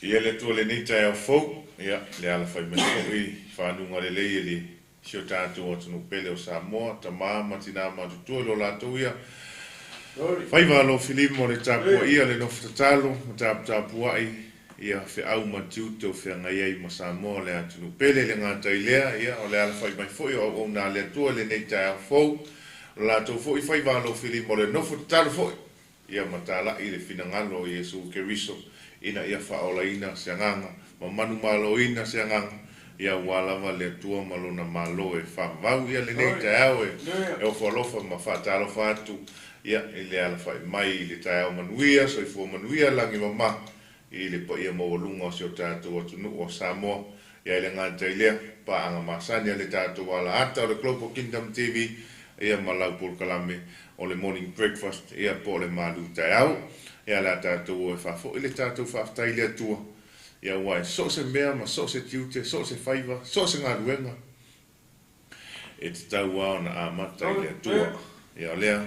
Ia le tua le ni TAEAO fou, ia le ala fai mai fou I whanunga le lei li sio tātou o tunu pele o Samoa, ta maa matina matutua lo lātou ia. Fai walo Filimo le tāpua ia le nofu tatalo, tāpua ai, ia whi au matiuto whi ngai ai ma Samoa le atunu pele le ngātai lea, ia o le ala fai mai fou, o nā le tua le ni TAEAO fou, lo lātou fou, fai walo Filimo le nofu tatalo fou, ia matala I le finangalo Iesu Keriso, ina ia whaola ina se anganga, ma manu malo ina se anganga, ia walawa le tua malona MALØ e whawau ia le nei TAEAO e o whalofa ma whatalo whatu, ia le ala whai mai le TAEAO manuia, so I fua manuia langi mama, I le pa ia mawalunga o sio tātou atunu o Samoa, ia le ngātai lea, pa anga masani le tātou ala ata o le Global Kingdom TV, ia malau 𝚘𝚘𝚙𝚢𝚑𝚝, o le morning breakfast, ia po le MALØ TAEAO, ia la tātou e whafo, I le tātou whaftai lea tua, ia wai, so se mea, ma so se tiute, so se whaiva, so se ngā ruenga, e te tau ao na āmatai lea tua, ia lea,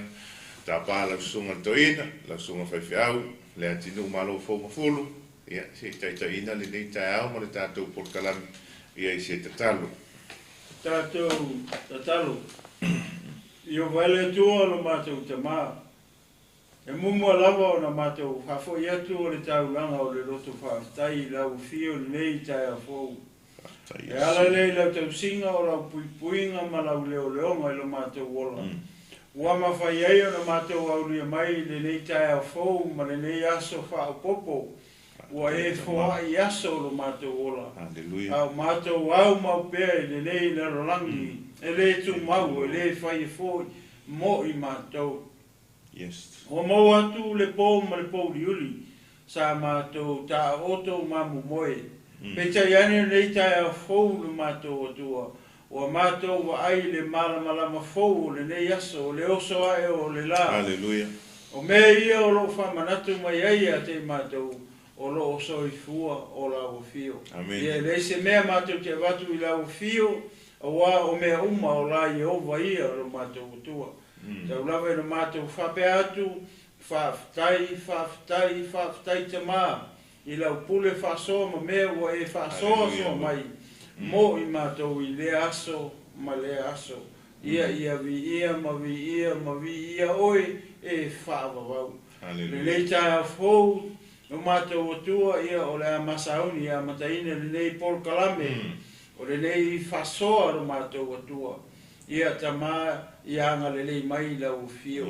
tā pā lau sunga toina, lau sunga whaiwhiau, lea tinu malo fōma fulu, ia, se taitaina le nei TAEAO, ma le tātou 𝚘𝚘𝚙𝚢𝚑𝚝, ia I se te talo. Tātou, tatalo, Io vale tua lo mātou te mā. E mumua lava o na mātou hafo I atu o le taulanga o le roto whaatai lau whio nei TAEAO fōu. E ala lei lau tau singa o lau puipuinga ma lau leo leonga I lo mātou wola. Ua mawhai ei o na mātou au lia mai le nei TAEAO fōu ma le nei aso whao popo. Ua e fōa I aso lo mātou wola. Au mātou au mau pēr le nei na rolangi. E le tu mau, e le whai e fōi, mo I mātou. Yes. O mau atu le pō ma le pō riuli, sa mātou tā oto mamu moe. Peta iane nei TAEAO fōu le mātou atua. O mātou wa ai le malamalama fōu, le nei aso, le oso ai o le la. Hallelujah. O me ia o lo whamanatu mai ai a te mātou, o lo oso I fua o la o fio. Amen. Ia le se mea mātou te watu I la o fio, o mea uma o la Iehova ia o mātou atua. Tau lawa na mātou whape atu, whaftai te mā. I lau pule whasoa ma mea ua e whasoa soa mai. Mo I mātou I le aso, ma le aso. Ia vi ia, ma vi ia oi e whaavavau. Le lei TAEAO fōu, o mātou atua ia o le amasauni, ia mataina le nei 𝚘𝚘𝚙𝚢𝚑𝚝. O le nei whasoa ro mātou atua. Ia tamā, ia anga le lei mai lau fio.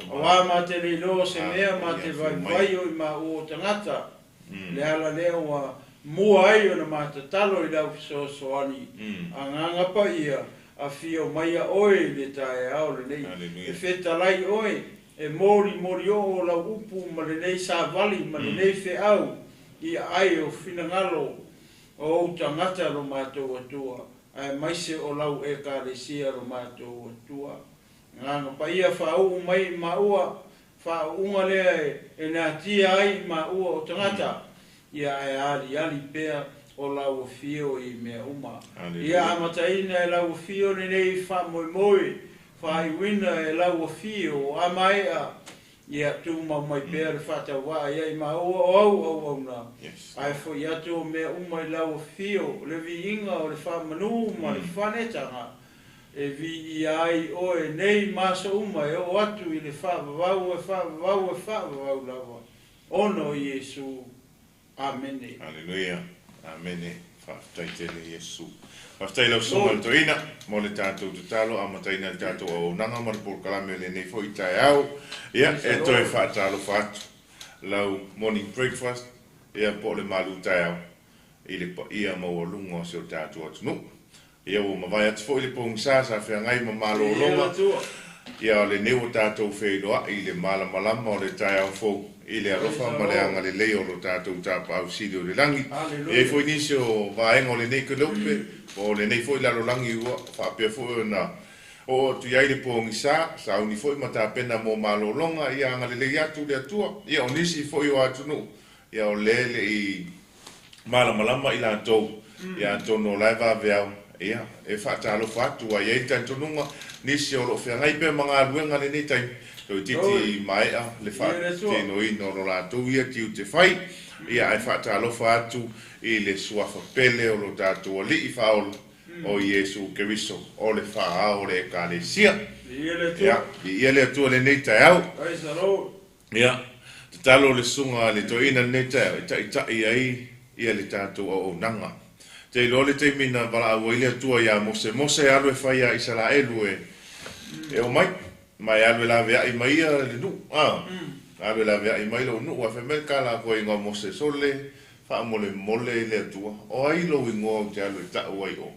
O ama te lei lo se mea ma te vai o I ma o tangata. Le ala leo wa mua ai o na mātatalo I lau fisosoani. Anganga pa ia, a fio mai a oe le TAEAO le nei. E whetalai oe, e mori o lau upu ma le nei sāvali, ma le nei whiau. Ia ai o finangalo. O tangata ro mātou atua, ai maise o lau e kāresia ro mātou atua. Nganga pa ia whau mai maua, whaunga lea e nā tia ai maua o tangata. Ia e ali pēr o lau fio I mea uma. Ia amataina e lau fio ni nei whamoimoe, whaiwina e lau fio o amaea. Ia tu mau mai pēr whatawa, ia I maua au na. Ai fo ia tu mea uma I lau fio, le vi inga o le whamanu ma le whanetanga. E vi I ai oe nei masa uma e o atu I le whavavau lava. Ono Iesu. Amene. Hallelujah. Amene. Whaaftaitele Iesu. Whaaftaile o sunga le toina, mo le tātou te talo, ama taina le tātou au nanga, ma le polokalame le nei fo I TAEAO. Ia, e toi whaatalo whaatu. Lau morning breakfast, ia po le MALØ TAEAO. I le pa ia maua lunga se o tātou atunu. Ia o mawai atu fo I le pōngisa, sa whea ngai ma malo longa. Ia o le neu tātou wheiloa, I le malamalama o le TAEAO fo. I le arofa ma le anga le leo lo tātou tāpau siri o le langi. E fo inisi o vaenga o le nei kulope, o le nei fo I lalo langi ua, whapea fo na o tu iai le pōngisa, sa uni fo I mata pena mo malo longa, ia anga le lei atu le atua, ia o nisi fo I o atunu, ia o lele I malamalama I lātou, ia tono laiva veau, ia, e whaatalo whatu, a iai tantonunga, nisi o lo whengai pe mga aluenga le nei taimi, Tau titi maea le whaatino I no rātou ia tiu te whai, ia ai whaatalofa atu I le suafa pele o lo tātou li I whaola o Iesu Keriso, o le whaao le ekalesia. Ia, ia le atua le nei TAEAO. Ia, te talo le sunga le toina nei TAEAO, I ai ia le tātou o nanga. Te ilo le te mina wala au ile atua ia mose alu e whaia I sala elu e o mai. Mai alwe la vea I mai le nu, alwe la vea I mai lo nu, a whemel ka la koe ngā mose sole, wha mole le atua, o ai lo I ngō te alwe ta uai o.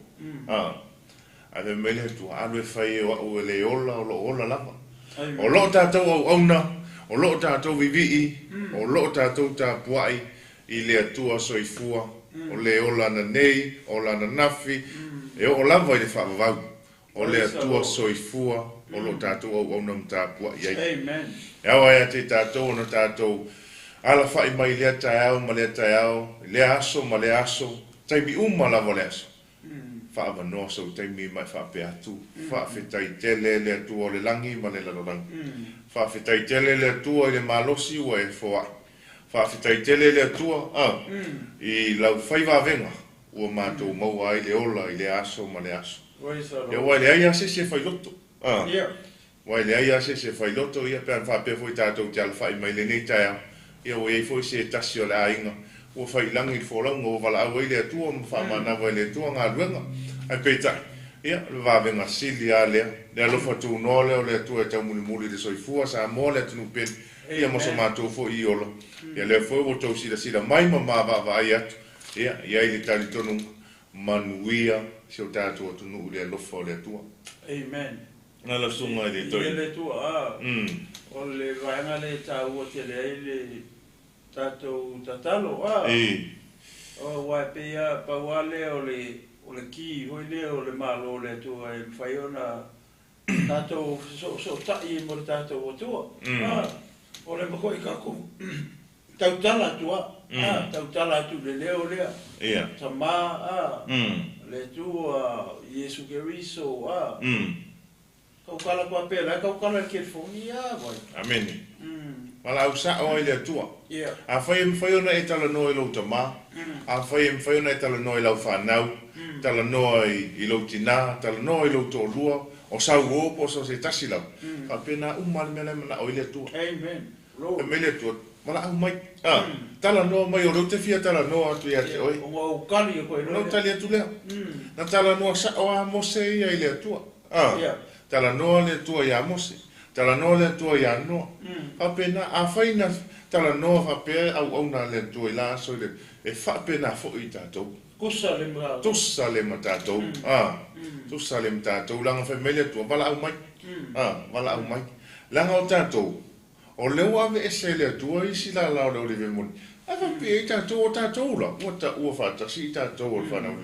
A whemel le atua, alwe whai o au le ola, o lo ola lama. O lo tātou au auna, o lo tātou vivii, o lo tātou tā puai, I le atua soifua, o le ola na nei, o la na nafi, e o lava I le whaavavau, o le atua soifua, o lo tātou au au nam tāpua iai. Amen. E awa ea te tātou na tātou ala whai mai lea TAEAO ma lea TAEAO, lea aso ma lea aso, taimi uma lava lea aso. Whaava noa sau taimi mai whaape atu. Whaafetai tele lea tua o le langi ma le lalorangi. Whaafetai tele lea tua I le malosi ua e foa. Whaafetai tele lea tua I lau whaivavenga ua mātou maua I le ola I le aso ma le aso. E wai le aia se se whailoto. Wai le aia se whailoto ia pean whapea fwoi tātou te ala whai mai le nei TAEAO. Ia o ei fwoi se tasi o le ainga. Ua whai langi I wholang o wala au le atua ma whamana wai le atua ngā luenga. Ai peitai. Ia, le wawenga sili a lea. Le alofa tū noa leo le atua e tau muli muli le soifua sa moa le atunu pen. Ia maso mātou fwoi I ola. Ia le fwoi o tau sila mai ma mawa ai atu. Ia, ia I le tali tonu manuia se o tātou atunu le alofa o le atua. Amen. Nga la sunga I le toi. Ia le tua, o le vaenga le tāua te lea I le tātou tatalo, o wai pia pauale o le ki, hoi le o le malo le tua e whai ona tātou so tai mo le tātou o tua. O le mako I kako tautala tua, tautala tu le leo lea, tama, le tua Iesu Keriso, kaukala kua pēla, kaukala ke whongi vai. Amen. Wala au sa o ile tua. A whai ona e tala noa I lau tama, a whai ona e tala noa I lau whanau, tala noa I lau tina, tala noa I lau tōlua, o sau opo, so se tasi lau. Ka pēnā umali mea mana o ile tua. Amen. E mele tua, wala au mai. Tala noa mai o rau te fia tala noa atu ia te oi. O ngā ukari o koe Nau tali atu lea. Na tala noa sa o a mose ia ile tua. Tala noa le tua ia mose. Tala noa le tua ia noa. Hapena a whaina tala noa hapea au na le tua I la so le. E whapena fo I tātou. Kusa le mga. Tusa le ma tātou. Tusa le ma tātou. Langa whaimele tua. Wala au mai. Wala au mai. Langa o tātou. O leo ave e se le tua I si la lao leo le vemoni. A whapea I tātou o tātou la. Wata ua whatasi I tātou o whanau.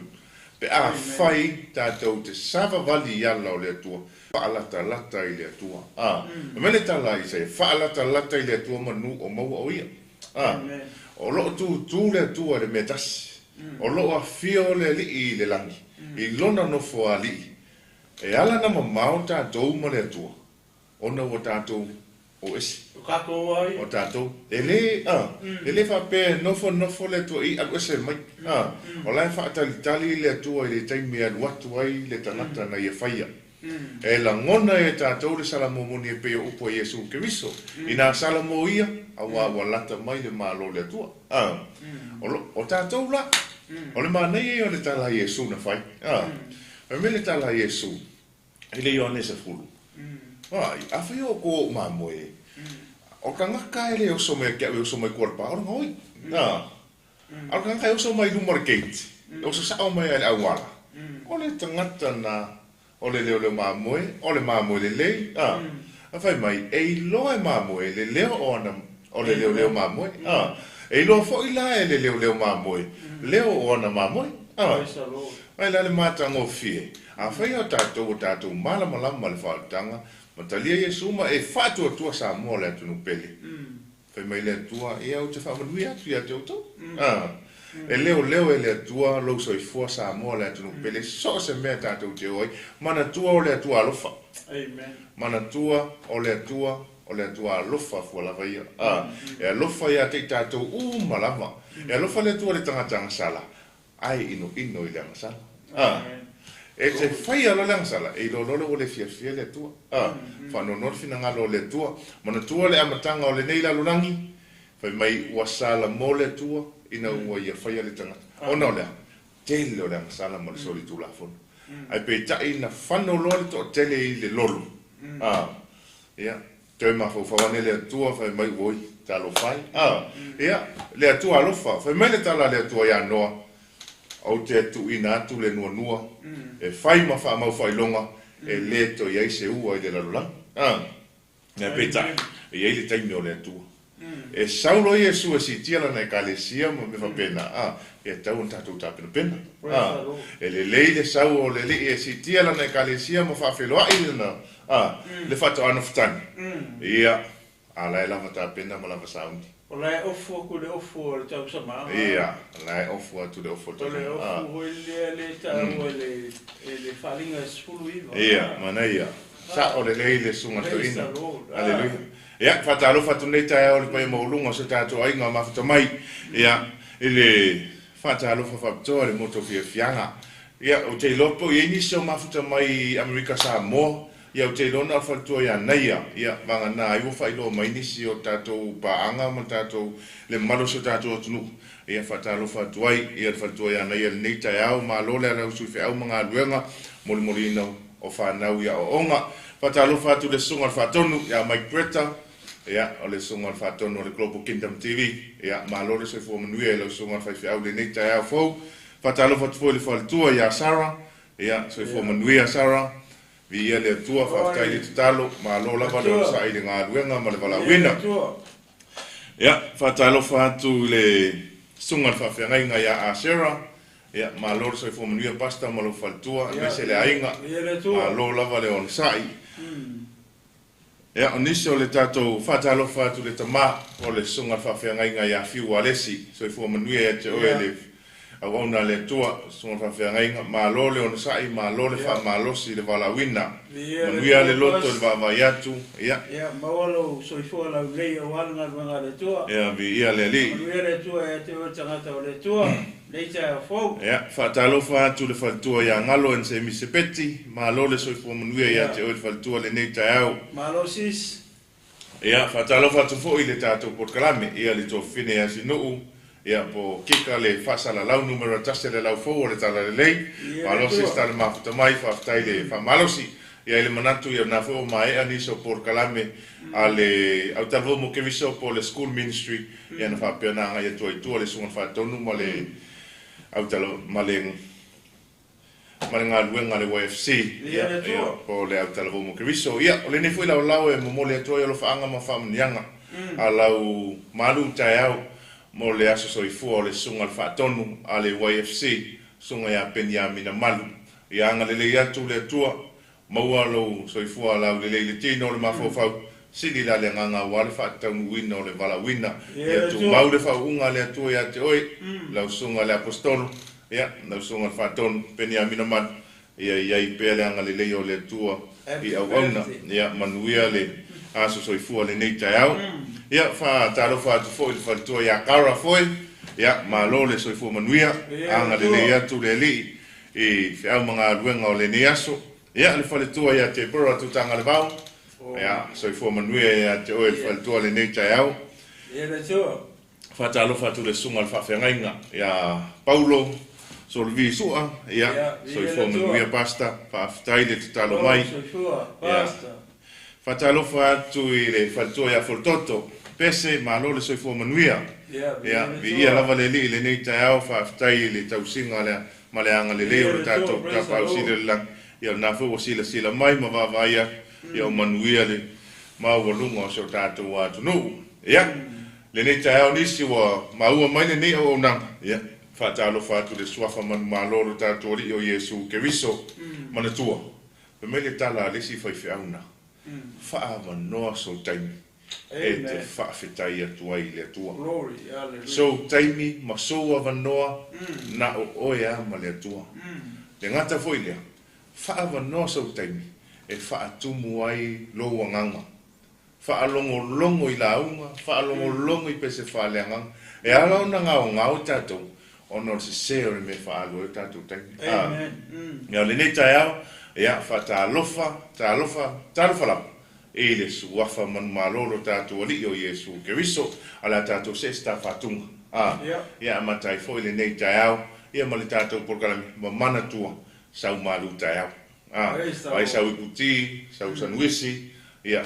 Pe a whai tātou te sava wali ala o le atua. Whaalata lata I le atua. Mele tala I se, whaalata lata I le atua manu o maua o ia. O loo tū le atua le metasi. O loo a fio le li I le langi. I lona no fo a li. E ala na mamao tātou ma le atua. Ona o tātou o esi. O tātou. E le whape nofo le atua I aku ese mai. O lai whaatalitali le atua I le taimi aluatu ai le tanata na ia whaia. E la ngona e tātou le salamomoni e peo upo Iesu Keriso. I nā salamo ia, awa lata mai le malo le atua. O tātou la, O le manei o le tala Iesu na fai. E me le tala Iesu. I le Ioane se fulu. A fai o ko mamoe. O ka ngaka ele o so me kia o so me korpa. O ngoi. O ka ngaka o so mai numar gate. O so sa o mai ale awala. O le tangata na o le leo le mamoe. O le mamoe le lei. A fai mai e loe mamoe le leo o le leo mamoe. E loa fo i la e le leo mamoe. Leo o ana mamoe. Mai la le mata ngo fie. A fai o tātou malama le whaatanga. Ma talia Iesu ma e whātua tua sa moa le atunu pele. Fai mai le atua e au te whamanui atu i atu tau. E leo e le atua lau soi fua sa moa le atunu pele. So se mea tātou te oi. Mana tua o le atua alofa. Mana tua o le atua alofa fua lava ia. E alofa ia te tātou malama. E alofa le atua le tangatanga sala. Ai ino i le angasala. E te whai alo le sala, e lo lolo o le fia le tua. Whanonor fina ngalo le tua. Mana tua le amatanga o le neila lurangi. Whai mai ua sala mo le tua, ina ua ia whai le tangata. O na o lea, tele o le sala mo le soli tu la fono. Ai pe tai na whano lole to tele i le lolo. Ia, te ma whawane le tua, whai mai oi, talo whai. Ia, le tua alofa, whai mai le tala le tua ia noa. Au te atu ina atu le nua. E whai ma wha mau whai longa. E le to iei se ua i le lalulang. Nea peta. E iei le taimi o le atua. E saulo Iesu e si tiala na e kalesia ma me whapena. E tau un tātou tāpena pena. E le lei le sau o le li e si tiala na e kalesia ma whawheloa i le na. Le whato anofutani. Ia. Ala e lava tāpena ma lava saundi. O lai ofu ku le ofu le tau sama. Ia, lai ofu atu le ofu tau. O le ofu le tau le whalinga sfulu iwa. Ia, mana ia. Sa o le le sunga to ina. Aleluia. Ia, whatalo whatu nei TAEAO le pai maulunga se tātou ainga mawhata mai. Ia, ele whatalo whawhaptoa le moto fia fianga. Ia, o te lopo i iniso mawhata mai Amerika Samoa. Ia o te lona whatua ia neia, ia vanga nā iwa whailo mai nisi o tātou paanga ma tātou le malo so tātou atunu. Ia whatalo whatuai, ia whatua ia neia le nei TAEAO, ma lole ala usui whi au mga luenga, moli inau o whanau ia o onga. Whatalo whatu le sunga whatonu, ia Mike Bretta, ia o le sunga whatonu o le Global Kingdom TV, ia ma lole so fua manuia e lau sunga whi au le nei TAEAO fau. Whatalo whatu le whalitua ia Sarah, ia so fua manuia Sarah. Vi ia le tua whaftai le tutalo, ma lo lava le osa i le ngā ruenga ma le wala wina. Ia, whatalo whatu le sunga whawhiangainga ia Asera. Ia, ma lo le soifo manuia pasta ma lo whaltua, me se le ainga, ma lo lava le onisai. Ia, o nisi o le tātou whatalo whatu le tama o le sunga whawhiangainga ia Whiu Alesi, soifo manuia ia te oe le awauna le tua sunga whawhiangainga, ma lo le onisai, ma lo le wha malosi le wala wina. Manuia le loto le wawa iatu. Ia. Ia, mawalo soifua lau lei o walanga luanga le tua. Ia, vi ia le li. Manuia le tua e te o tangata o le tua. Lei TAEAO fau. Ia, whatalo whatu le whaltua ia ngalo en se misepeti, ma lo le soifua manuia ia te o le whaltua le nei TAEAO. Malo sis. Ia, whatalo whatu fo i le tātou porkalame, ia le tō whine a sinuu. Ia, po kika le whasala lau numero tase le lau fau o le tala le lei. Malosi stale mafuta mai, whaftai le whamalosi. Ia le manatu ia na fo mai ani so por kalame ale au tavo mo ke viso po le school ministry ia na fa pena nga ia tu le sunga fa tonu mo le au talo maleng malenga luenga le YFC ia po le au talo mo ke viso ia o le ne foi la lao e mo le to ia lo fa anga ma fa mnianga alau malu TAEAO mo le aso so ifo le sunga fa tonu ale YFC sunga ya penya mina malu ia nga le ia tu le tua Maualo soifua lau le leile tino le mafofau sili la le nganga wale whaatau wina o le wala wina ia tu mau le whaunga le atua ia te oi lau sunga le apostolo ia lau sunga le whaatonu peni a minaman ia i pēle anga le leio le atua i au auna ia manuia le aso soifua le nei TAEAO ia whaataro whaatu foi le whalitua ia kara foi ia malo le soifua manuia anga le leia tu le li i whiau mga ruenga o le nei aso ia le whaletua ia te pura tutanga le vau. Ia, soifua manuia ia te oe le whaletua le nei TAEAO. Ia le tua. Whatalofa tu le sunga le whawhengainga. Ia Paulo, so le visua, ia, so i whomenu pasta, whawhitai le tutalo mai. Whatalofa atu i le whatua ia wholtoto, pese malo le so i whomenu ia. Ia, vi ia lava le li le nei TAEAO, whawhitai le tausinga lea, maleanga le leo le tato, tapau sile le lang. Ia na fu sila mai ma vavaia, ia o manuia le maualunga o so tato atu no. Ia. Le nei TAEAO nisi wa maua mai nei o nang ya fatalo fatu le swafa man malolo tatori o Yesu Keriso manatua pe mele tala le si fai fauna fa no so time e te fa fitai atua i le tua so time maso va no na o ya male tua le ngata foi le fa no so time e fa tumu ai lo wanganga longo i launga, longo i pese whaaleanga. E ala ona ngau tatou, ono se seo me whaalo e tatou tangi. Ia le nei TAEAO, ia talofa lau. E le suafa man malolo tatou ali o Yesu Keriso, ala tatou se sta whatunga. Ia matai foi le nei TAEAO, ia ma le tatou porkalami, ma mana tua, sau malu TAEAO. Vai sau ikuti, sau sanuisi, ia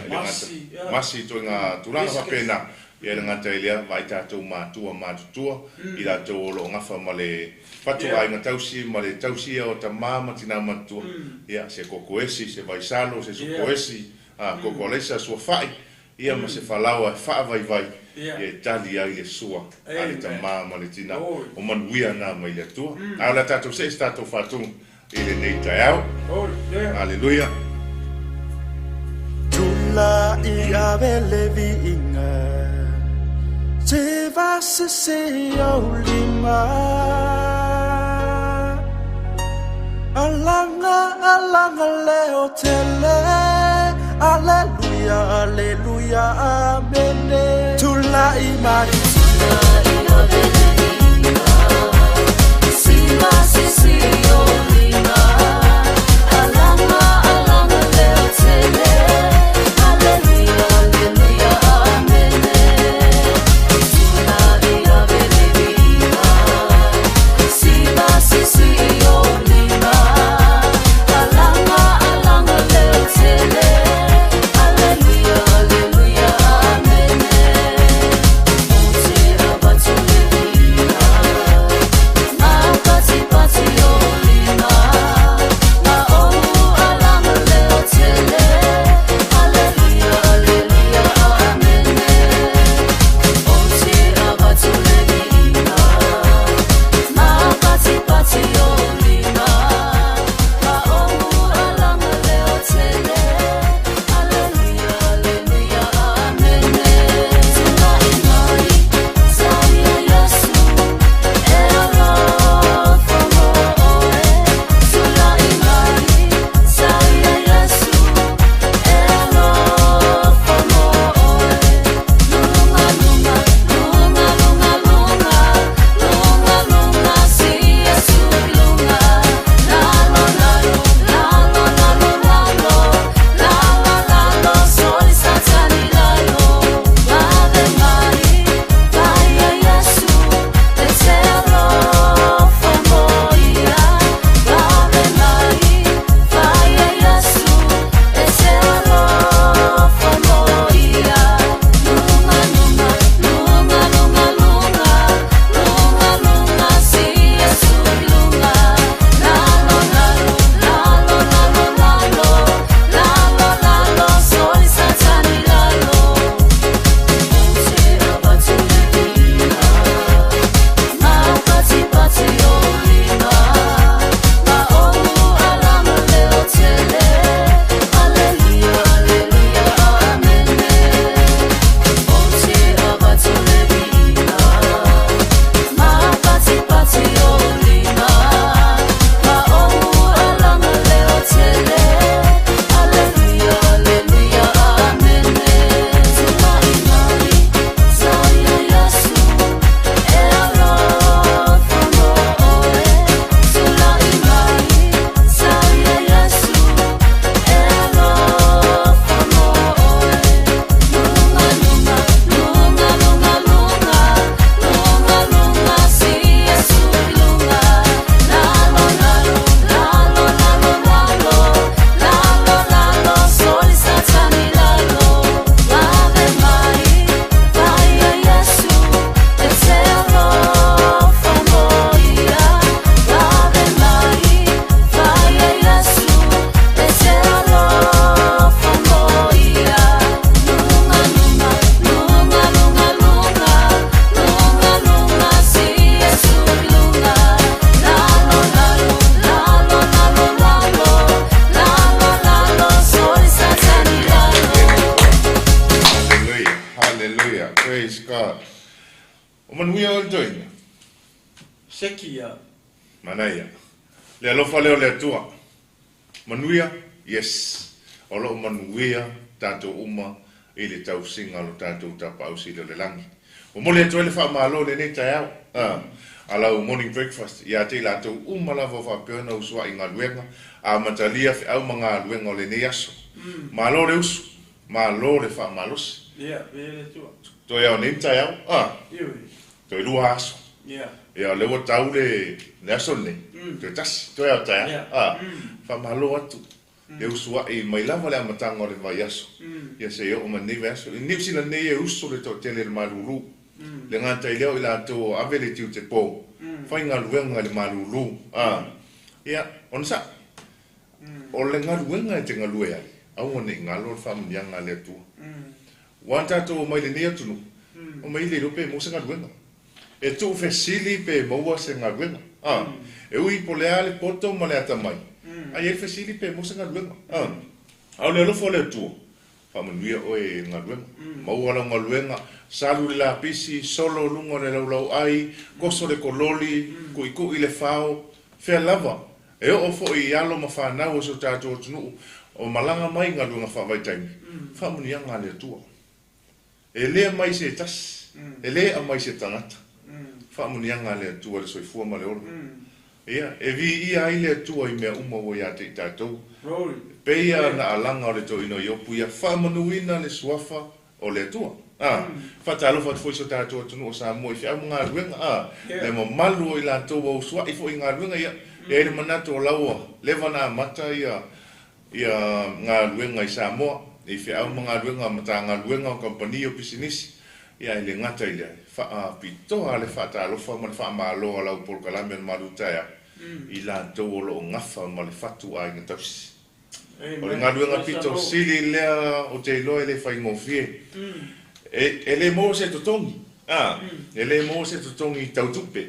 masi to nga tulanga pa pena ia nga tailia vai tatou matua i la to lo ngafa male fatu ai nga tausi male tausi o ta mama tina matua ia se kokoesi se vai salo se kokoesi kokolesa so fai ia ma se falawa fa vai ia tali ai le sua ai ta mama le tina o manuia na mai le tua ala tatou se tatou fatu i le nei TAEAO haleluia. La ia belevi inga te vas se olima alanga leo tele aleluia amen tula imani ia belevi inga si vas se olima alanga leo tele Aleluia, O manuia o le toina. Sekia. Manaia. Le alofa leo le atua. Manuia, yes. O lo manuia tātou uma i le tau singa lo tātou tapa au sila le langi. O mole atoe le whaamalo le nei TAEAO. Alau morning breakfast. Ia te lātou uma lava whapeona usua i ngā luenga. A matalia fi au mga luenga o le nei aso. Malo le usu. Malo le whaamalosi. Ia, vele tua. Toi au nei TAEAO. Iwi. Toi lua aso. Ia. Ia lewa tau le aso nei. Toi tasi. Toi au TAEAO. Whaamalo atu. Le usua i mai lava le amatanga o le vai aso. Ia se o manei aso. I nipsi la nei e uso le to tele le malulu. Le ngata i leo i la to ave le tiu te pō. Whai ngā ruenga le malulu. Ia, on sa. O le ngā ruenga e te ngā lue ai. Au ane ngā lor whamanianga le atua. Wanta to o mai le nea tunu. O mai le rupe mo se ngā ruenga. E tu fesili pe maua se ngā ruenga. E ui po le ale poto ma le ata mai. Ai e fesili pe mo se ngā ruenga. Au le alofo le atua. Whamanuia o e ngā ruenga. Maua la ngā ruenga. Salu le lapisi, solo lunga le laulau ai, koso le kololi, kui le whao, whea lava. E o fo i alo ma whanau o so tātou tunu, o malanga mai ngā luenga whawaitaimi. Whamuni anga le tua. E lea mai se tas, e lea mai se tangata. Whamuni anga le tua le soifua ma le oro. Ia, e vi ia ai le tua i mea uma o ia te tātou. Peia na alanga o le to ino iopu, ia whamanuina le suafa o le tua. Fatalo fat foi so tātou tunu o sa mo i fia ngā ruenga. Le mo malu o i la tau o sua i fo i ngā ruenga ia. E le manato o laua. Lewa nā mata ia ngā ruenga i Samoa. I fia au mga ruenga mata ngā ruenga o kompani o pisinisi. Ia i le ngata i le. Pitoa le fatalo fa ma le fa malo o lau polkalame o malu taia. I la tau o lo ngafa ma le fatu a inga tausi. O le ngā ruenga pito sili lea o te iloa le fai ngofie. E le mo se totongi. E le mo se totongi tautupe.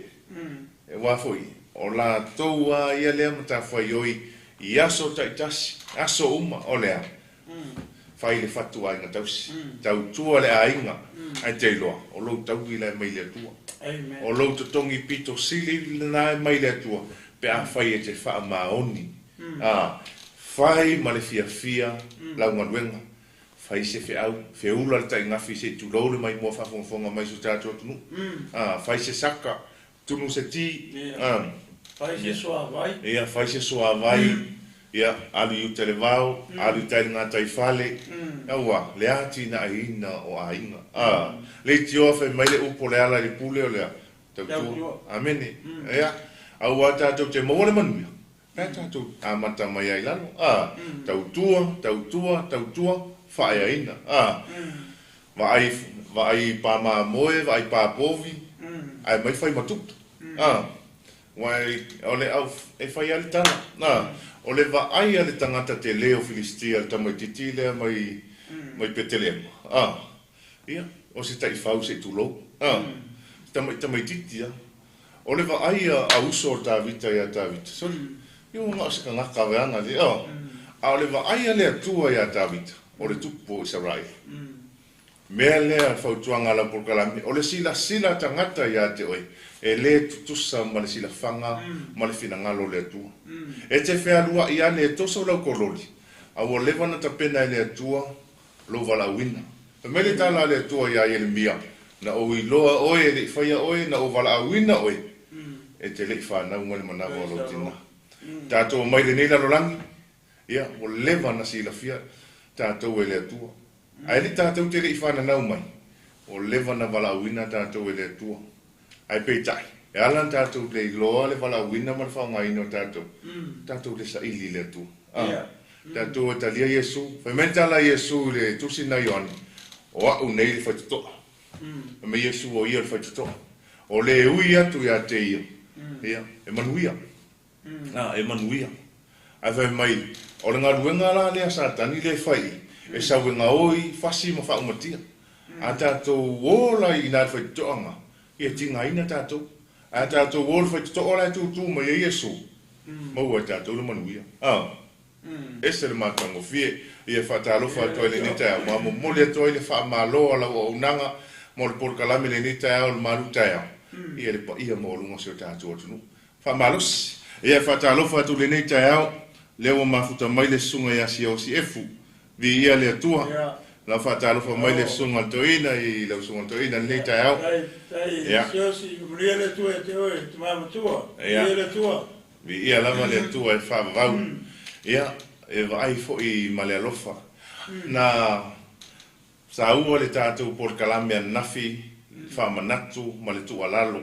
E wafoi. O la toua ia lea mata fai oi i aso taitasi. Aso uma o lea. Fai le fatu a inga tausi. Tautua le a inga. Ai te iloa. O lou taugi le mai le tua. O lou totongi pito sili le na mai le tua. Pe a fai e te wha maoni. Fai ma le fia lau ngaruenga. Fai se fe ula le tai ngafi se tu lole mai mo fa fonga mai so tātou tunu. Fai se saka tunu se ti. Fai se soa vai. Ia, fai se soa vai. Ia, alu i te le vau, alu tai ngā tai fale. Aua, le ati na aina o ainga. Le tio fe mai le upo le ala le pule o lea. Tautua. Amene. Ia, aua tātou te mawale manuia. Tātou amata mai ai lalo. Tautua. Whaia ina. Wa ai pa ma moe, wa ai pa povi. Ai mai whai matuta. Wai ole au e whai ali tana. Ole wa ai ali tangata te leo Filistia, tamai titi lea mai petelema. Ia, o se tai whau se tulo. Tamai titi. Ole wa ai a uso o tā vita ia tā vita. Sorry. Iu ngā se ka ngaka weanga li. Ole wa ai ali atua ia tā vita. O le tupo i Sarai. Mea lea whautuanga la porkalami. O le sila tangata ia te oi. E le tutusa ma le sila whanga, ma le whinangalo le atua. E te whea lua i ane e tosa o lau koroli. A o lewana ta pena i le atua, lo wala wina. E mele tala le atua ia i le mia. Na o i loa oe, le whaia oe, na o wala wina oe. E te le whanau ngale manawa o lo tina. Tātou mai le neila rolangi. Ia, o lewana sila fia. Tātou e le atua. Ai li tātou te rei whananau mai. O lewa na walauina tātou e le atua. Ai peitai. E alan tātou le loa le walauina ma le whaungaina o tātou. Tātou le saili le atua. Tātou e talia Iesu. Whaimenta la Iesu le tusina Ioani. O au nei le whaitutoa. Me Iesu o ia le whaitutoa. O le ui atu ia te ia. Ia. E manuia. E manuia. Ai whai mai. O le ngā ruenga la lea satani le whai, e sauenga oi, whasi ma whaumatia. A tātou wola i nā whai toanga, i e tinga ina tātou. A tātou wola whai toa la tūtū mai e Iesu. Maua tātou le manuia. E se le mātango fie, i e whatalofa atoa le nita, ma mo mole atoa le wha maloa la o unanga, mo le por kalame le ni TAEAO le malu TAEAO ia le pa ia mo lunga se tātou atunu fa malos ia fa talofa tu le ni TAEAO le o mafuta mai le sunga ia si o si efu vi ia le atua la fa talofa mai le sunga toina i le sunga toina le ni TAEAO ia si le le tua te oi te mama tua le tua vi ia lava le atua e fa vau ia e vai fo i male alofa na sa ua le tātou por kalame nafi fa manatu ma le tua lalo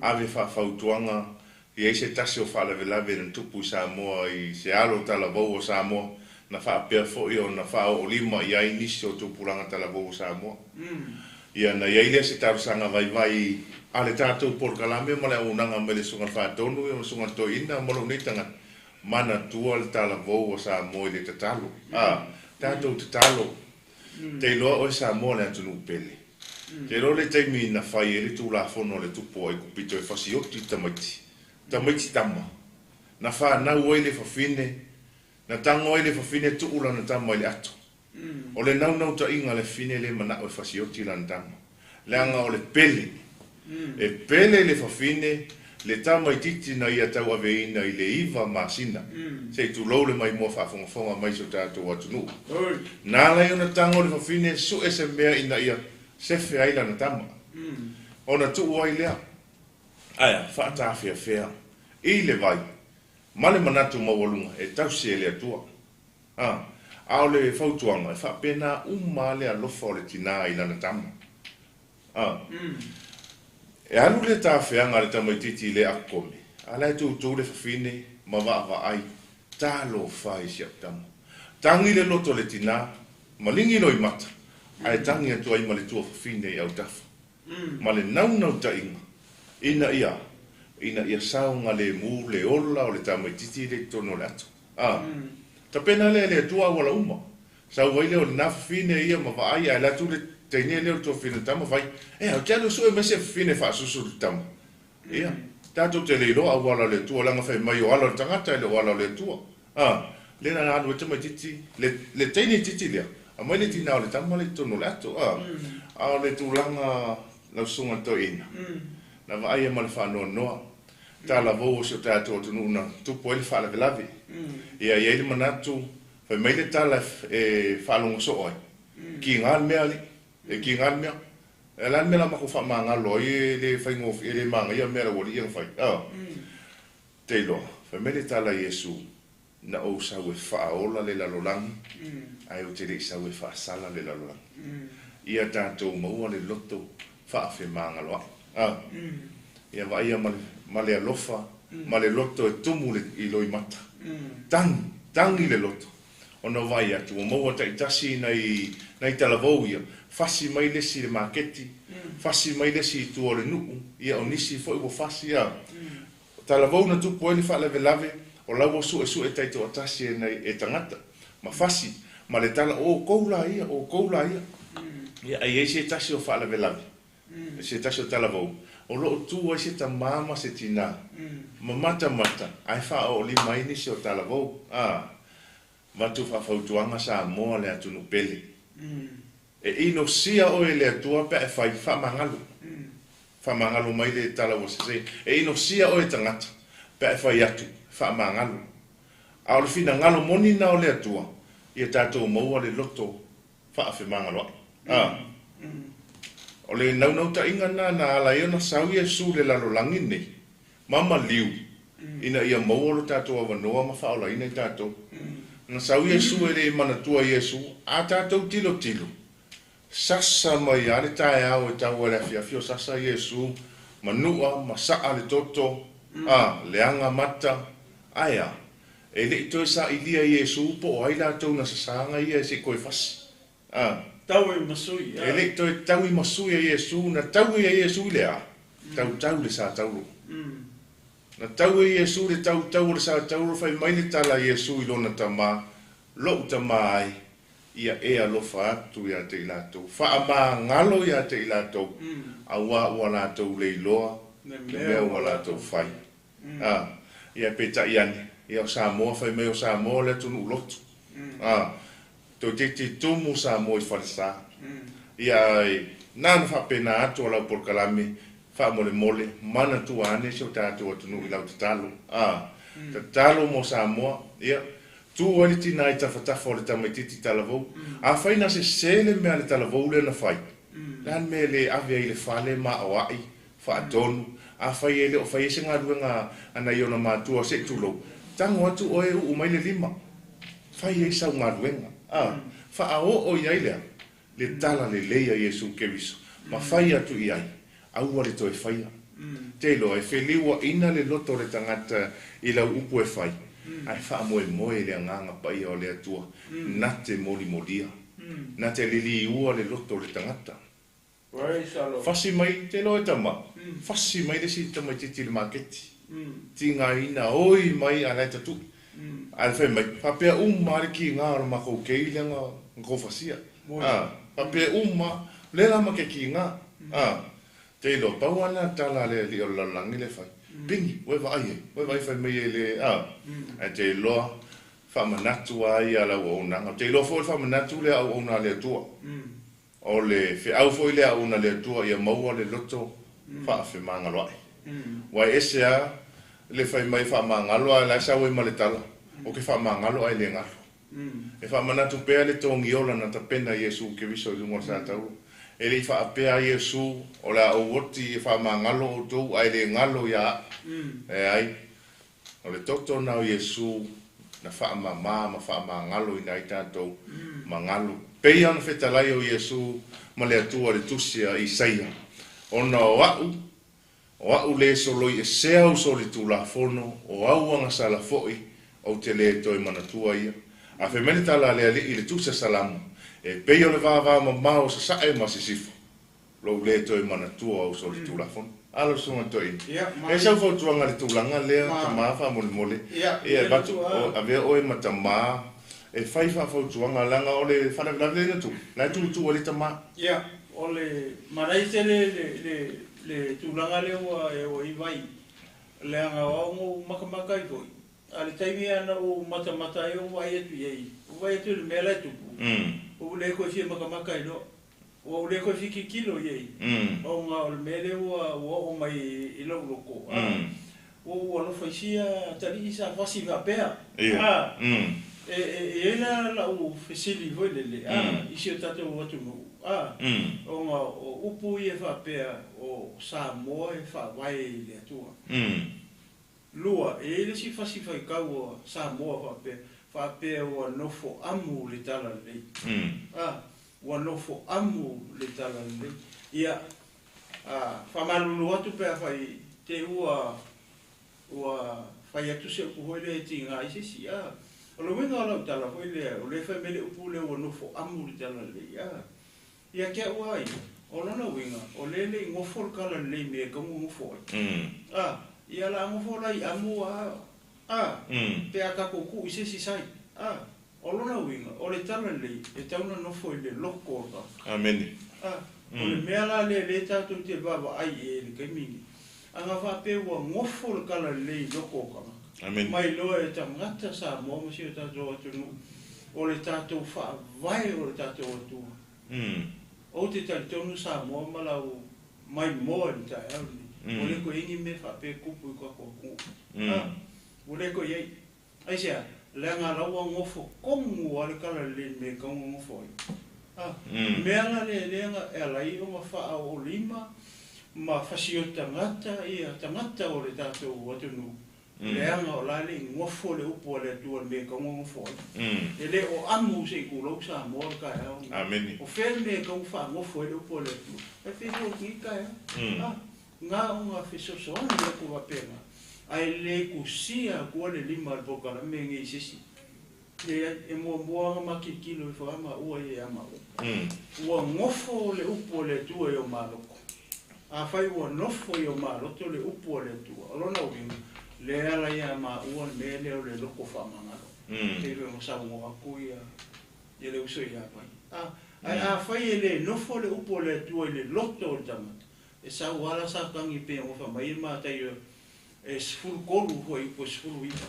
ave fa fautuanga i eise tasi o fa lave na tupu Samoa i se alo talavou o Samoa na fa apea fo i o na fa o lima i ai nisi o tupulanga talavou o Samoa ia na iaile se tarusanga vai a le tātou por kalame ma le unanga me le sunga whātonu e o sunga toina molo nitanga mana tua le talavou o Samoa i le tatalo tātou tatalo te loa o Samoa le atunu pele te loa le taimi na whai e le tū la fono le tupo e kupito e whasioti tamaiti tama na whanau ai le whawhine na tango ai le whawhine tuula na tama i le ato o le nau ta inga le fine le mana o e whasioti la na tama le anga o le pele e pele le whawhine le tama i titi na ia tau aveina i le iwa masina se tu lou le mai mua whafonga mai so tātou atunu nā lai ona tango le whawhine su e se mea ina ia sefe aila na tama ona tuu ai lea aya whaatawhia whea i le vai male manatu mawalunga e tausi e lea tua ao le whautuanga e whapena umma lea lofa o le tina ila na tama e alu le tawhianga le tamaititi le akome ala e tūtū le whawhine ma wa ai talo whai si tama tangi le loto le tina malingi no i mata ai tangi atu ai ma le tua whawhine i au tafa ma le nau ta inga ina ia saunga le mu le ola o le tamaititi le tono le atu ta pena le tua wala uma sa waile o le na whawhine ia ma wa ai ai la tu le tenia leo to fina tama vai o telo so e mese fine fa susu tama ia tato te leilo a wala le tua langa fai mai o ala tangata le wala le tua le na anu tama titi le teni titi le a mai le tina o le tama le tono le ato a le tu langa la sunga to ina na vai e mal fa no ta la vo so tato to nuna tu po il fa la velavi ia ia le manatu fai mai le tala e fa longo so oi ki ngal me ali e ki ngal mea e lan mea mako wha maa ngalo i le whaingof i le manga ia mea wali i ngawhai te loa whai mele tala Iesu na o sau e whaola le lalolangi ai o te rei sau e whaasala le lalolangi ia tātou maua le loto whaafe maa ngalo ia wa ia ma le alofa ma le loto e tumu i loi mata tangi le loto ona vai atu o maua taitasi nei talavou ia fasi mai lesi le maketi fasi mai lesi tu o le nuu ia o nisi fo i wo fasi ia talavou na tupu ele fa lave o lau su e taito atasi e tangata ma fasi ma le tala o koula ia ia ai se tasi o fa lave se tasi o talavou o lo tu ai se tamama se tina ma mata ai fa o li mai nisi o talavou matu fa fautuanga sa mo le atunu pele e ino sia o ele atua pe fai fa mangalo mai le tala o se e ino sia o e tangata pe fai atu fa mangalo au le fina ngalo moni na o le atua ia tatou maua le loto fa fe mangalo o le nau ta inga na ala ia na sau Iesu le lalolangi nei mama liu ina ia maua lo tatou avanoa ma fa ola ina tatou na sau Iesu ele manatua Iesu a tatou tilo sasa mai ale TAEAO e tau ele fiafio sasa Iesu manua masaa le toto leanga mata aya e le ito sa ilia Iesu po ai la tau na sasanga ia se koe fasi tau i masui e le ito e tau i masui a Iesu na tau i a Iesu lea tau le sa tauro na tau i Iesu le tau le sa tauro fai mai le tala Iesu i lona tama lo tama ai ia e alofa atu ia te ilatou whaama ngalo ia te ilatou awa ua latou leiloa le mea ua latou whai ia peta iane ia o Samoa whai mei o Samoa le tunu ulotu to te tumu Samoa i whalesa ia Nana whapena atu o lau porkalame, wha mole mana tu ane seo tātou atunu I lau tatalo. Tatalo mo Samoa, ia. Tu wali tina I tawhatafa o le tamaititi talavou. A whaina se sele mea le talavou le na whai. Lan me le awea I le whale ma awai, whaatonu. A whai ele o whai ese ngā ruenga ana I ona mātua se tulo. Tango atu o e umai le lima. Whai e sau ngā ruenga. Wha o iai lea. Le tala le leia Iesu keviso. Ma whai atu iai. Aua le toi whaia. Te lo e wheliwa ina le loto le tangata I lau upu e whai. Ai wha moe le nganga pai o le atua. Na te moli molia. Na te lili ua le loto le tangata. Fasi mai te lo e tama. Fasi mai le si tama titi le maketi. Tinga ina oi mai a lai tatu. Ai whai mai. Papea umari ki ngā ora mako kei le ngā fasia. Papea uma le lama ke ki ngā. Te lo pau ana tala le li o lalangi le whai. Bingi, we vai whai mai le te loa whamanatu ai ala o nanga. Te loa fo whamanatu le au ona le tua. O le au fo le au ona le tua ia maua le loto wha mangaloa. Wai ese a le whai mai whamangaloa la sa we ma le tala. O ke whamangaloa ai le ngalo. E whamanatu pea le tongi ola na ta pena Iesu ke viso I lunga sa tau. E le whaapea Iesu o la o woti e whamangalo o tau ai le ngalo ia. E ai. O le toto nao Iesu na whaamama ma whaamangalo I nai tātou mangalo. Pei ana whetalai o Iesu ma le atua le tusia I saia. Ona o au le soloi e seau so le tula fono o au anga sala foi o te le toi manatua ia. A whemene tala le ali I le tusia salamu. E pei o le vāvā ma mao sa sae ma si sifo. Lo le toi manatua o so le tula fono. Alo sunga toi. E sau fautuanga le tulanga lea ta maa wha mole. E batu a vea oe ma ta maa. E whai wha fautuanga langa o le whanawinawile na tu. Lai tu o le ta maa. Ia, o le maraite le tulanga leo e o iwai. Le anga o ngu makamaka I koi. A le taimi ana o matamata e o wai atu iei. O wai atu le mea tupu. O le koe fia makamaka I lo. O le koe fia ki kilo iei. O ngā o le mele o mai I lau loko. O alo whaisia tari I sa whasi vapea. E ena la o whesili voi lele. Isi o tatou watu mu. O ngā o upu I e vapea o Samoa e whawai le atua. Lua, e ele si whasi whaikau o Samoa vapea. Whapea ua nofo amu le tala lei. Ua nofo amu le tala lei. Ia, whamalulu atu pēr whai te ua whai atu se upu hoi le e ti ngā isesi. O lo wenga lau tala hoi le, o le whai mele upu le ua nofo amu le tala lei. Ia kia ua ai, o lona wenga, o le le ngofo le kala lei mea kamu ngofo ai. Ia la ngofo lai amu pe a kako ku I se sai. O lona winga, o le tala lei, e tauna nofo I le loko ka. Amen. O le mea la le tātou te baba ai e le kaimingi. Anga whape ua ngofo le kala lei loko ka. Amen. Mai loa e tangata sa mua masi o tātou atunu. O le tātou wha vai o le tātou atua. O te talitonu sa mua malau mai moa ni TAEAO ni. O le ko ingi me whape kupu I kwa kuku. O le ko iei. Aisea, le ngā raua ngofo kongu ale kala le me kongu ngofo ai. Mea ngā le ngā e alai o ma wha o lima, ma whasi o tangata, ia tangata o le tātou watunu. Le anga o lale ngofo le upo le tua me kongu ngofo ai. E le o amu se I kulau sa moa kai au. Amen. O whea me kongu wha ngofo le upo le tua. E whea ki kai au. Ngā o ngā whesoso anu le kuwa pēnga. Ai le kusia kua le lima le pokala me ngi sisi. E mua ma ki kilo I whaama ua I ama ua. Ua ngofo le upo le tua I o maloko. A whai ua nofo I o maloto le upo le tua. Alona winga, le ala I ama ua me leo le loko whamangalo. Te reo sa mua kui I le uso I apai. A whai e le nofo le upo le tua I le loto o tamata. E sa wala sa kangi pe o whamai mātai o e sifuru kolu hoi po sifuru ipa.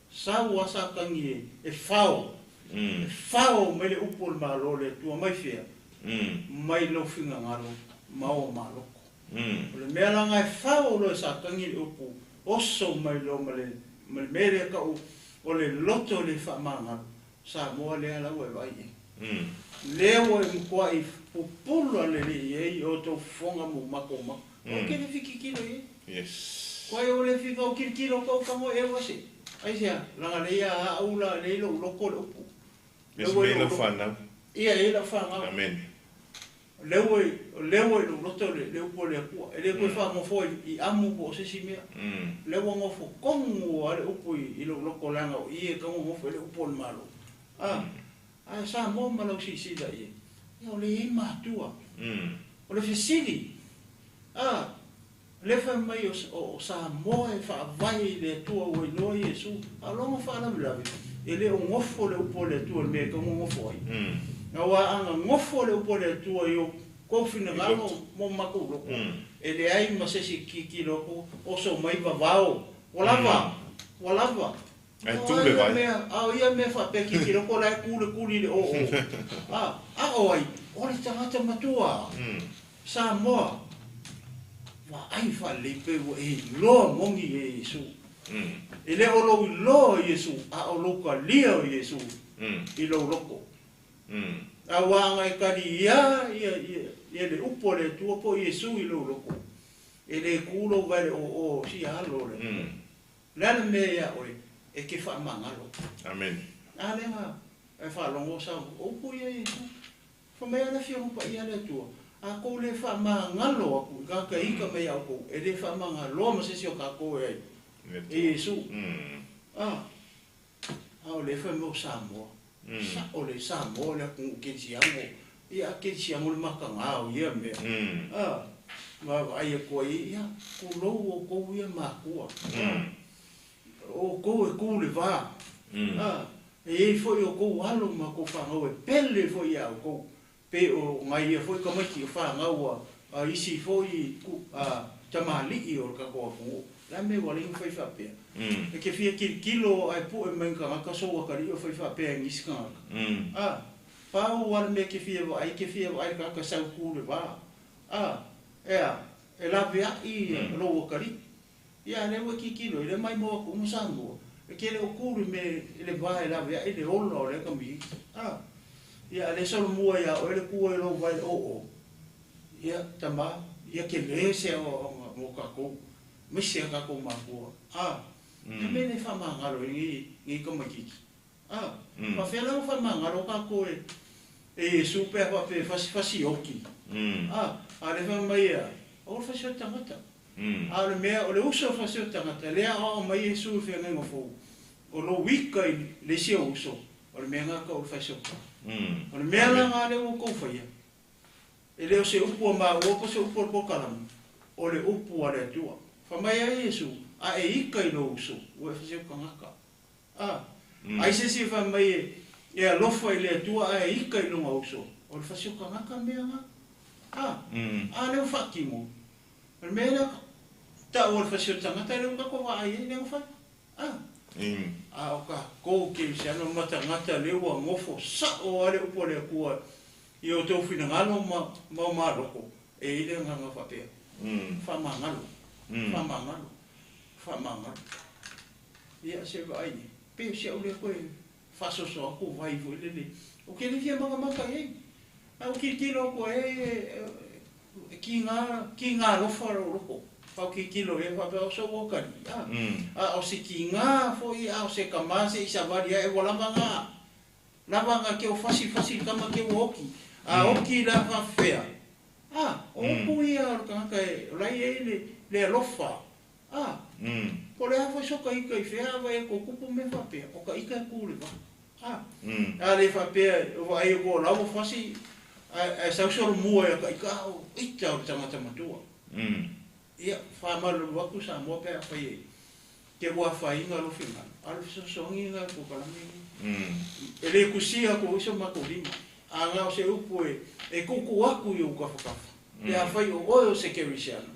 Sa wasa kangi e whao. E whao mele upo le malo le tua mai whea. mai lo finga ngalo mau maloko le mea langa e whao lo e sa kangi upu oso mai lo male mere ka o le loto le whamangalo sa moa lea lau e vai leo e mkua i pupulu ale le e o tau fonga mu mako mako o kere fiki kilo e kwa e o le fika o kiri kilo kau kango e wase ai sea langa le ia aula le ilo loko le upu me lo whanau ia e la whanga amen leo e lo loto le upo le akua e le koe whango fo i amu po se si mea leo ngofo kongu ale upo i lo loko langa o i e kongu ngofo e le upo le malo ai sa mo malo si da ye o le i matua o le fisili le fa mai o sa mo e fa vai le tua o no Yesu a longa fa na blavi e le ngofo le upo le tua me ko ngofo ai na wa anga ngofo le upo le tua yo ko fina ngalo mo mako lo e le ai ma se si ki lo o so mai va vao wala ai tu le vai ia me fa pe ki lo ko la kuli le o ai o le tangata matua sa mo wa ai fa le pe o e lo mongi e Yesu e le o lo Yesu o lo ka lia Yesu i lo loko a wanga e kari ia le upo le tua po Yesu i lo loko e le kulo vai o si alo le lana me ia oe e ke fa mangalo amen ale ma e fa longo sa o po ia Yesu fa me ana fio pa ia le tua a ko le fa mangalo aku ka ika me ia ko e le fa mangalo ma se si o ka ko e Yesu o le fa mo sa mo sa o le sa mo le ku ke siamo ia ke siamo le makanga o ia me ma ai ko ia ku lo o ko ia ma ku o ko e ku le va e foi o ko alo ma ko fa o pele foi ia ko pe o mai foi como que fa nga a isi foi ku tamali o ka ko fu la me wala in foi fa pe e ke fia kilo ai pu e men ka so ka ri o foi fa pe ngis ka pa o wala me ke fia ai ka sa ku le va e la via i lo ka ri ia le wa kilo le mai mo ko musango e ke le o ku me le va e la via e le olo le ka mi ia le solo mua ia o le ku e lo vai o ia tama ia ke le se o mo ka ko me se ka ko ma ko me ne fa mangalo ni ko ma ki pa fe la fa mangalo ka ko e super pa pe fasi oki ale fa mai o fa se tangata ale me o le uso fa se tangata le o mai su fe nga fo o lo wika le se uso o le me nga ka o fa se o le me la nga le o ko fa ia e le o se upu ma o ko se upu po kalam o le upu ale tua fa mai a Yesu a e ika i lo uso o e fa se kangaka ai se si fa mai e a lofa i le tua a e ika i lo uso o le fa se kangaka me nga a le o fa ki mo o me la ta o le fa se tangata le o ka ko ai le o fa o ka ko ke se ano mata ngata le o ngofo sa o ale upo le kua i o tau fina ngalo ma roko e ile nga fa pe fa mangalo ia se vai pe se o le ko fa so ko vai vo le o ke le fia maka e o ki lo ko ki nga lo fa roko fa ki lo e fa pe o so ko ka o se ki nga fo i o se kamase i sa varia e wala nga ke o fasi kama ke o ki oki la fa fea o puia o ka lai e le lofa po le fa so ka ika i fea vai ko kupu me fa pe o ka ika ku le va le fa pe o ai ko la o fasi a sa so mo e ka ika o ita o tanga matua ia fa ma lo wa ku sa mo pe fa ye ke wa fa inga lo fina al so nginga ko ka mi ele kusia ko so ma ko lima anga o se upu e kuku aku i o kafakafa. Le a whai o oio se kerisiano.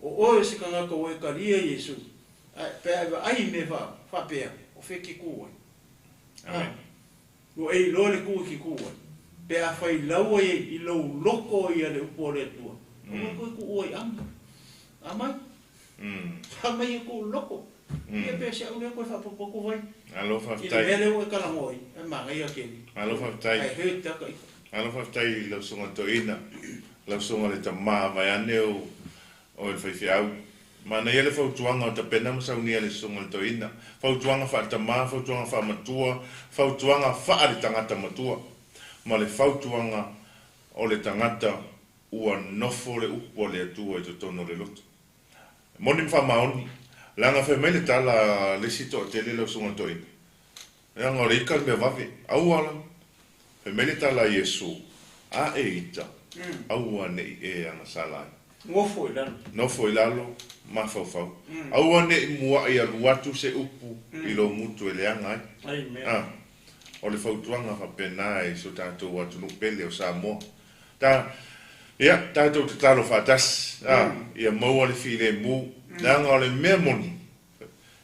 O oio se kangaka o e karia Yesu. Pe ai me whapea o wheki kua. O e lole kua ki kua. pe a fai lau i lau loko i ale upo le tua. Koe ku oi anga. Amai? Amai e ku loko. Ia pe se au lea koe whapapoko vai. Alo whaftai. I le hele ue karango i. E manga ia keni. Alo whaftai. Ai he taka i. Alo whaftai lau songa toina. Lau songa le ta maa vai ane o e whaiwhiau. Mana ia le whautuanga o ta pena masaunia le songa le toina. Whautuanga wha ta maa, whautuanga wha matua, whautuanga wha le tangata matua. Ma le whautuanga o le tangata ua nofo le upo le atua i to tono le loto. Moni mwha maoni. Langa whai mai le tala le sito o te le lau songa toina. Langa o le ika me wawe. Au ala. Whai mai le tala Yesu. A e ita. Au ane i e anga salai. Ngofo i lalo. Nofo i lalo. Ma fau. Au ane i mua i aluatu se upu. I lo mutu e le anga ai. Ai mea. O le whautuanga whapena e so tātou atu nupele o Samoa. Ia, tātou te talo whātas. Ia maua le while mū. Nanga o le mea moni.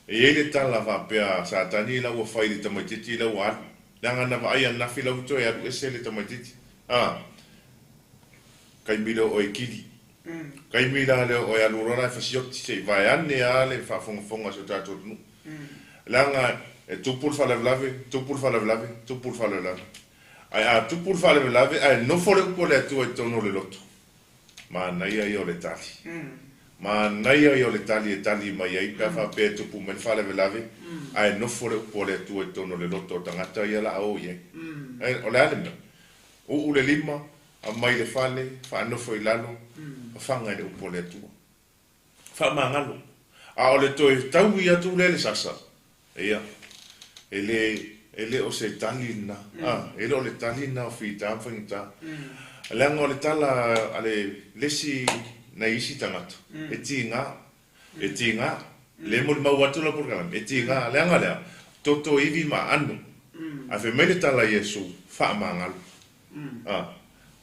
E ele tala whapea sātani lau a whai le tamaititi lau atu. Nanga na wa aia nafi lau to e atu ese le tamaititi. Kai mila o e kiri. Kai mila le o e alurora e whasioti se i vai ane a le whafonga so tātou tunu. Langa e tupur whalewlawe. Ai a tupur whalewlawe, ai no fore upo le atua i tono le loto. Ma naia i o le tali. Ma naia i o le tali e tali mai ai pia whapea tupu men whalewlawe, ai no fore upo le atua i tono le loto o tangata i ala au i ai. O le alema, u le lima, a mai le whale, whanofo i lalo, a whanga i le upo le atua. Whamangalo. A o le toi tau i atu le sasa. Ia. Ele o se talina. Ele o le talina o fita whangita. Leanga o le tala ale lesi na isi tangata. E tinga. Le mo mau atu la porkalam. E tinga. Leanga lea. Toto iwi ma anu. A fe mele tala Yesu. Whaamangalo.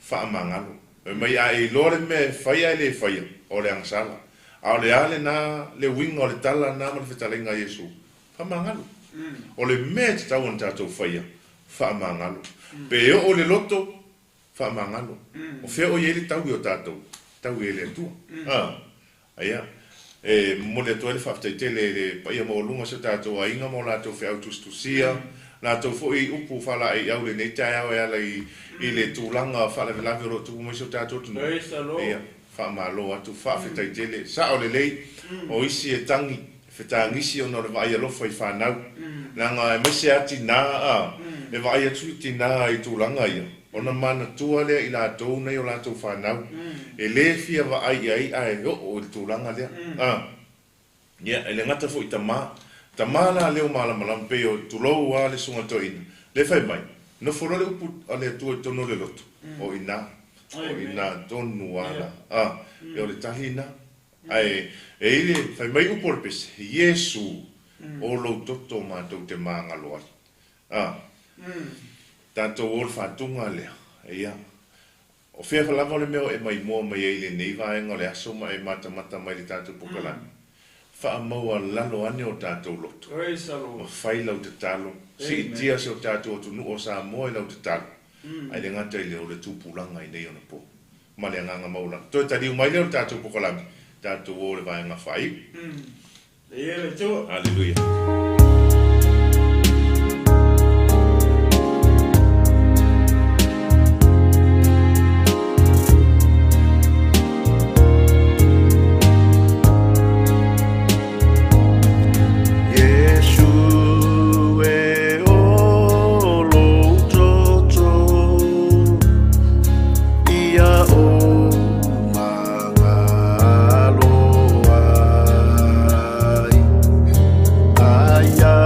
Whaamangalo. Mai a e lore me whaia ele whaia. O le angsala. A o le ale na le winga o le tala na manifestalenga Yesu. Whaamangalo. O le mea te tau an tātou whaia, whaamangalo. Pe o le loto, whaamangalo. O whea o iele tau i o tātou, tau i ele atua. Aia, mo le atua le whaftaitele le paia mo lunga sa tātou a inga mo lātou whea autustusia, lātou fo i upu whala i au le nei TAEAO e ala i le tūlanga whala velawe ro tuku mai sa tātou tunu. Aia, whaamalo atu whaftaitele, sa o le lei, o isi e tangi, whetangisi o nore vai alofa i whanau. Nanga e mese ati nā e vai atuiti nā i tūlanga ia. Ona mana tua lea i lātou nei o lātou whanau. E le fia vai ai ai o i tūlanga lea. Ia, e le ngata fo i tamā. Tamā la leo malamalam pe o tūlou a le sunga toina. Le whai mai. No foro le upu a le tua i tono le loto. O i nā. O i nā tonu ala. E o le tahina. Ai, e ile, fai mai upo le pese, Yesu, o lo toto mātou te māngalo ai. Tātou o le whātunga lea, ia. O whea whalama le meo e mai mua mai eile nei vaenga le aso mai mata mai le tātou pukalani. Wha maua lalo ane o tātou loto. O whai lau te talo, si tia se o tātou atu nu o sa moe lau te talo. Ai le ngata ile o le tūpulanga i nei ona po. Ma le nganga maulanga. Toi tari umai leo tātou pukalani. Tātou o le vaenga whai. Ia le tō. Hallelujah. Yeah.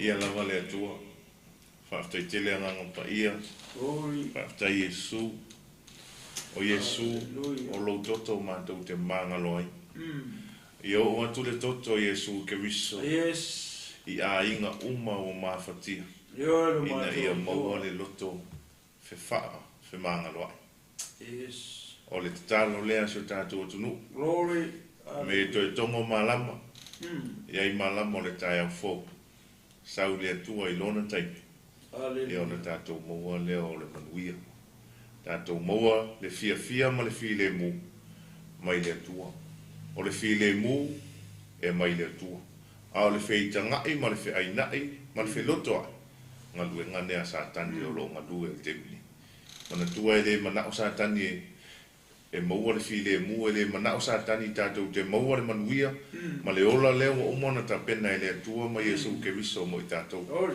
ia lava le atua. Whaftai tele anganga pa ia. Whaftai Yesu. O Yesu, o lo toto mātou te māngaloi. I o atu le toto Yesu ke wiso. I a inga uma o mawhatia. Ina ia maua le loto fe whaa, fe māngaloi. O le tatalo lea sio tātou atunu. Me toi tongo malama. Ia I malama o le TAEAO fō. Sau le atua I lona taipi. Ia o le tātou maua lea o le manuia. Tātou maua le fia ma le fi le mu. Mai le atua. O le fi le mu e mai le atua. A o le fe itangai ma le fe ainai ma le fe loto ai. Ngā lue ngane a sātani o lo ngā lue le temini. Mana tua e le mana o sātani e maua le fi le mu e le mana o sātani tātou te maua le manuia. Ma le ola leo o umona ta pena e le atua ma Yesu ke viso mo I tātou. O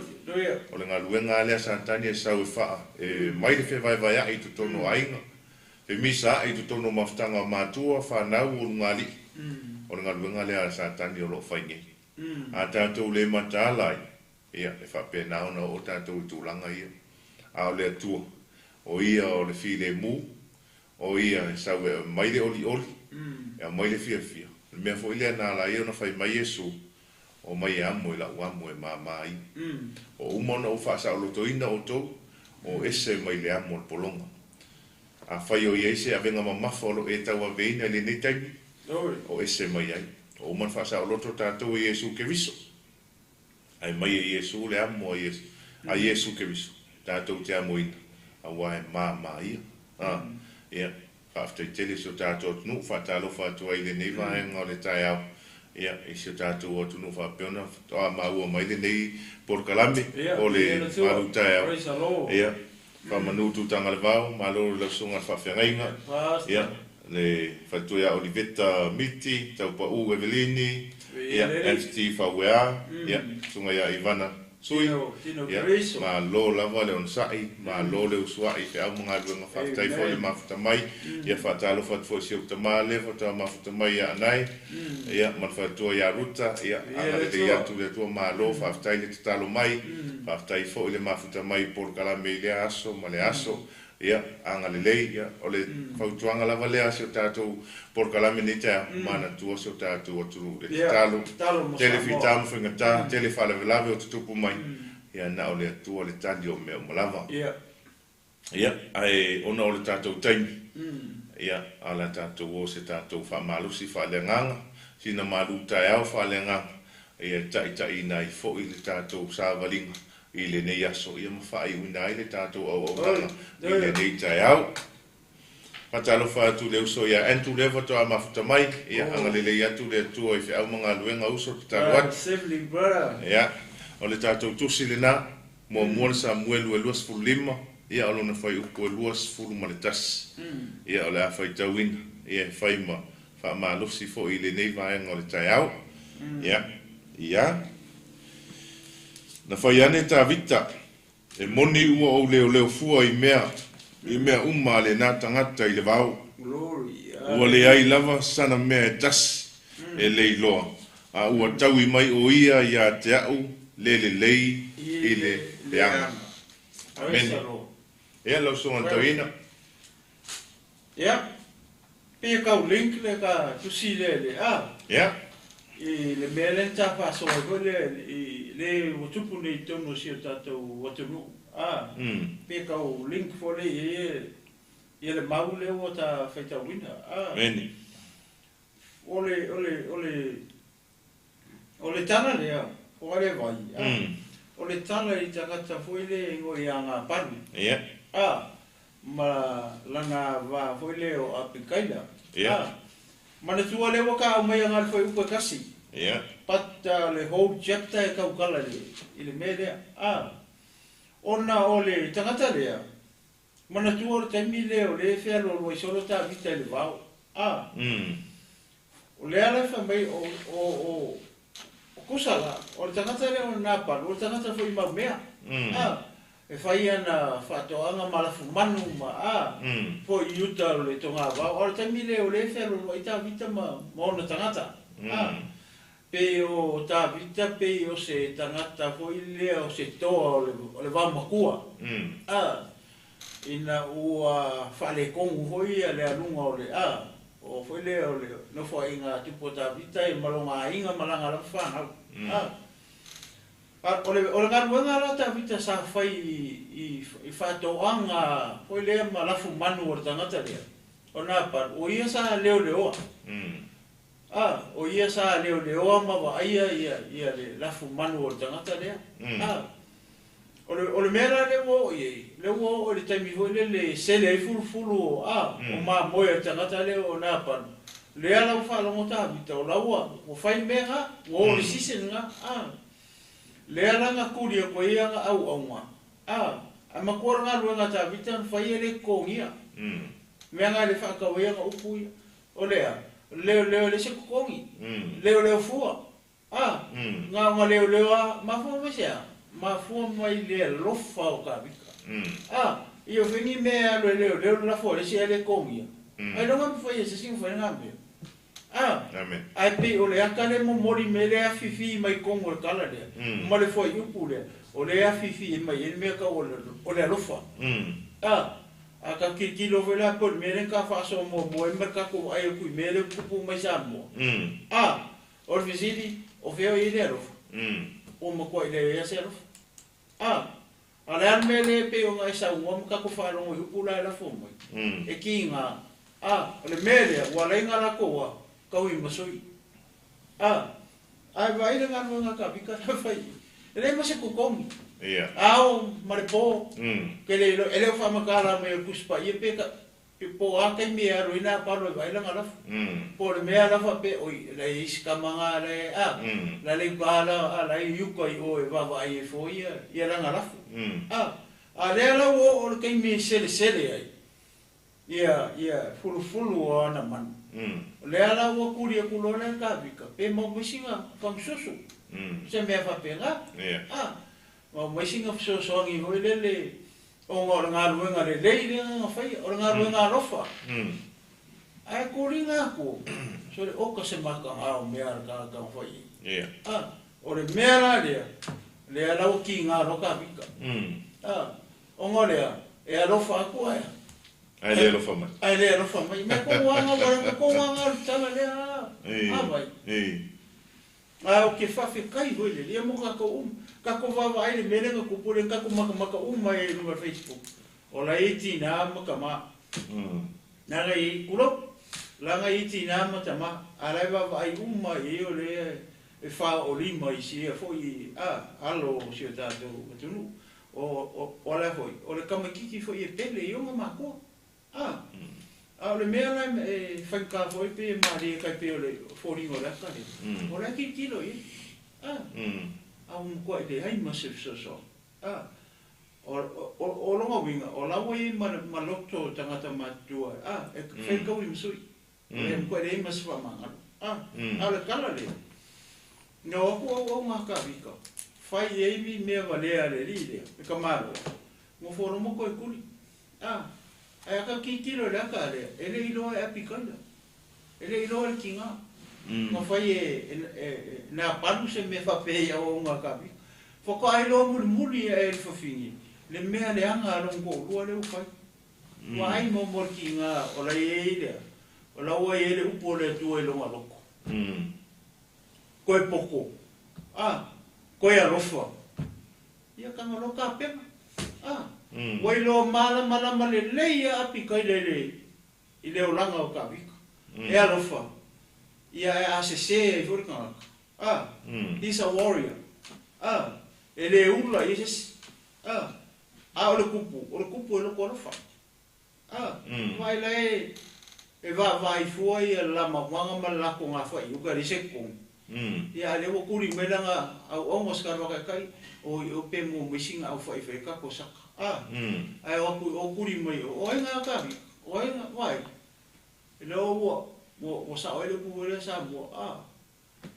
le ngā lue ngā lea sātani e sau e whaa. E mai le fe vai a I tutono ainga. Fe misa I tutono maftanga mātua whanau o ngā li. O le ngā lue ngā lea sātani o lo whainge. A tātou le matālai. Ia, le whapena ona o tātou I tūlanga ia. A o le atua. O ia o le fi le mu. O ia e sau e mai le oli. E a mai le fia. Le mea fo ilea nā la ia ona whai mai Yesu. O mai e amo I la uamu e māmai. O umona o whaasa o lotoina o tau. O ese mai le amo le polonga. A whai o Iese a venga mamafa o lo e tau a veina le neitaimi. O ese mai ai. O umana whaasa o loto tātou I Yesu ke viso. Ai mai e Yesu le amo a Yesu. A Yesu ke viso. Tātou te amo ina. A wae māma ia. Ia. Whaftai tele so tātou tunu. Whatalo whatua I le nei vahenga o le TAEAO. Ia. I so tātou o tunu whapeona. Toa maua mai le nei porkalame. O le malu TAEAO. Ia. Whamanutu tanga le vau. Malo le lausunga whawhiangainga. Ia. Le whatuia Oliveta Miti. Taupa U Evelini. Ia, FT Whawea, ia, sunga ia Ivana Sui, ia, ma lo lava le onsai, ma lo le usuai, pe au mga luenga whaftai fo le mafuta mai, ia whatalo whatfo siu ta male, whata mafuta mai ia anai, ia, man whatua ia ruta, ia, angale le iatu le tua ma lo, whaftai le tatalo mai, whaftai fo le mafuta mai, porkalame le aso, ma le aso, ia, angale le, ia, o le whautuanga lava lea sio tātou porkalame ni tea, mana tua sio tātou o turu, le tatalo, telefitamu whingata, telefale velave o tutupu mai, ia, na o le atua le tandi o mea o malava. Ia, ai, ona o le tātou taimi, ia, ala tātou o se tātou whamalusi whalenganga, sina malu TAEAO whalenganga, ia, tai nai fo I le tātou sāwalinga, I le nei aso ia mawhai uina I le tātou au tanga I le nei TAEAO. Patalo whaatu le uso ia entu lewa toa mafuta mai, ia angale le atu le atua I whiau mga luenga uso tatalo atu. Ia, o le tātou tusi le nā, mua muana sa muelu e luas fulu lima, ia o lona whai upo e luas fulu ma le tas. Ia o le a whai tauina, ia e whai ma wha malusi fo I le nei vaenga o le TAEAO. Ia. Na whai ane tā vita, e moni ua o leo fua I mea umma le nā tangata I le vau. Ua le ai lava sana mea e tas e lei loa. A ua tau I mai o ia I a te au le lei I le anga. Amen. Ea lau songa tauina. Ia. Pia kau link le ka tusi le a. Ia. I le mea le ta paso ko le watupu nei tono si o tātou watunu. Pia kau link for le ia le mau le o ta whaitau wina. Meni. Ole tana lea, o ale vai. Ole tana I takata foile ingo I anga parni. Ia. Ma lana va foile o apikaila. Ia. Mana tua le waka o mai anga foi upa kasi. Ia. Pata le whole chapter e kau kala le. Ile me lea. Ona ole takata lea. Mana tua o taimi leo le fea lo lo isolo ta vita le vau. O le ala fa mai o kusala. O le takata lea o napa. O le takata foi mau mea. E fai ana whatoanga malafu manu ma po iuta le tonga wau. O le taimi leo le fea lo lo ita vita ma ona tangata. pe o tawita pe o se tangata foi lea o se toa o le wamakua. Ina ua whale kongu foi a le alunga o le o foi lea o le no foi inga tipo tawita e malonga inga malanga la whanau. O le ngaruenga la tawita sa whai i whatoanga foi lea malafu manu o le tangata lea. O napa, o ia sa leo leoa. O ia sa leo leoa ma wa aia ia le lafu manu o tangata lea. O le mera le wo ye, le wo o le taimi foi le sele fulu o ma moia tangata lea o napa. Le ala u fa longo ta vita o laua, o fai mega, o le sisen nga. Le ala nga kuria ko ia nga au nga. A makora nga luenga ta vita fai ele kongia. Mea nga le whakawea nga upui. O lea, leo le se kukongi. Leo fua. Nga leo a mafua mesea. Mafua mai le lofa o ka vika. Iyo whengi mea leo la fua le se le kongi. Ai longa mwhai se singa whai ngambe. Ai pe o le aka le mo mori me le a fifi mai kongo le kala lea. Ma le fua iupu lea. O le a fifi mai ene mea ka o le lofa. Aka kilo vela por meren ka faso mo e merka ko ai ku meren ku mai samo. O visiti o veo idero. O mo ko ile ya sero. Ala mele pe o ngai sa mo ka ko fa ro u pula la fo mo. E kinga le mele wala inga la ko ka wi masoi. Ai vai nga no ka bika na fai. Ele mo se ku komi. Au maripo que ele fa makara me kuspa ye peka po aka me aroina palo vai la ngala por me ala fa pe oi la iska manga le la le bala ala yuko i o va vai foi ye la ngala ale la o ke me sele ai ia fulu ana man le ala o kuria kulona ka bika pe mo misinga kam susu se me fa pega o mai singa so ngi hoi le o nga ruenga le nga fai o nga ruenga rofa ai kuringa ko so le o ka se maka o mea ka fai o le mea le ala o ki nga roka vika o ngolea e a rofa ko ai le rofa mai me ko wanga tala le vai o ke fa fe kai hoi le mo ka ko va ai le mele ko pule ka ko maka mai no Facebook o la iti na maka ma na gai kulo la ngai iti na mata ma ala va ai mai o le e fa o lima i si fo i alo si ta do tunu o la foi o le kamakiki foi e pele yo ma ko le mele e fa ka foi pe mari ka pe o le fo ringo la ka o la ki kilo i ko de hai masif so o longa winga o la we malokto tangata matua e fe ka wi msui e ko de mas fa manga ala kala le no ko ma ka vika fai e mi me vale ale lide e kamaro mo foro mo ko kuli ai ka ki kilo la ka le ele ilo e apikanda ele ilo e kinga ma fai na panu se me fa pe ya o nga ka vi fo ko ai lo muri e fo fini le me ale anga lo ko lo le fai wa ai mo ki nga o la ile o la wa ile u po le tu e lo nga loko ko e poko ko e rofa ia ka lo ka pe wa ilo mala le ia api kai le ile o langa o ka vi e a rofa ia ACC furka he's a warrior ele ula yes o kupu ele ko fa vai lá e vai foi la mawanga mala ko nga fa u ka rise ko ia le wo kuri melanga au almost ka kai o pe mo missing au fa ka ko saka ai o kuri mai o nga ka vi o nga vai ele o sa ole ku le sa mo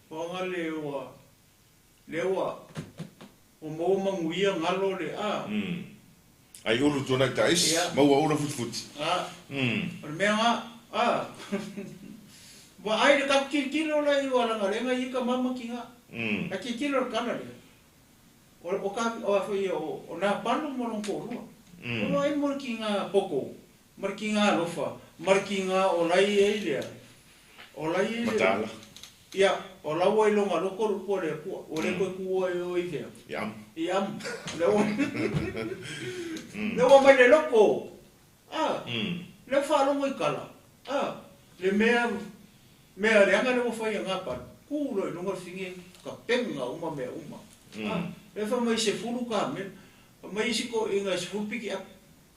po nga lewa o mo manguia ngalo le ai ulu tona tais mau ula futfut o me nga Wa ai le ka kilo la I wala ngalenga I ka mama ki nga. Ka kilo kana le. O ka o foi o na palo mo long ko ru. O ai mo ki nga poko. Mar ki nga lofa. Mar ki nga o lai e le. O lai e. Matala. Ya, o la wai longa loko rupo le ku. O le ko ku o I fe. Yam. Yam. Le o. Le o mai le loko. Le fa lo mo kala. Le mea le anga le o fai ngapa. Ku lo no finge ka penga uma me uma. Le fa mai se fulu ka me. Mai siko inga se fulu piki ap.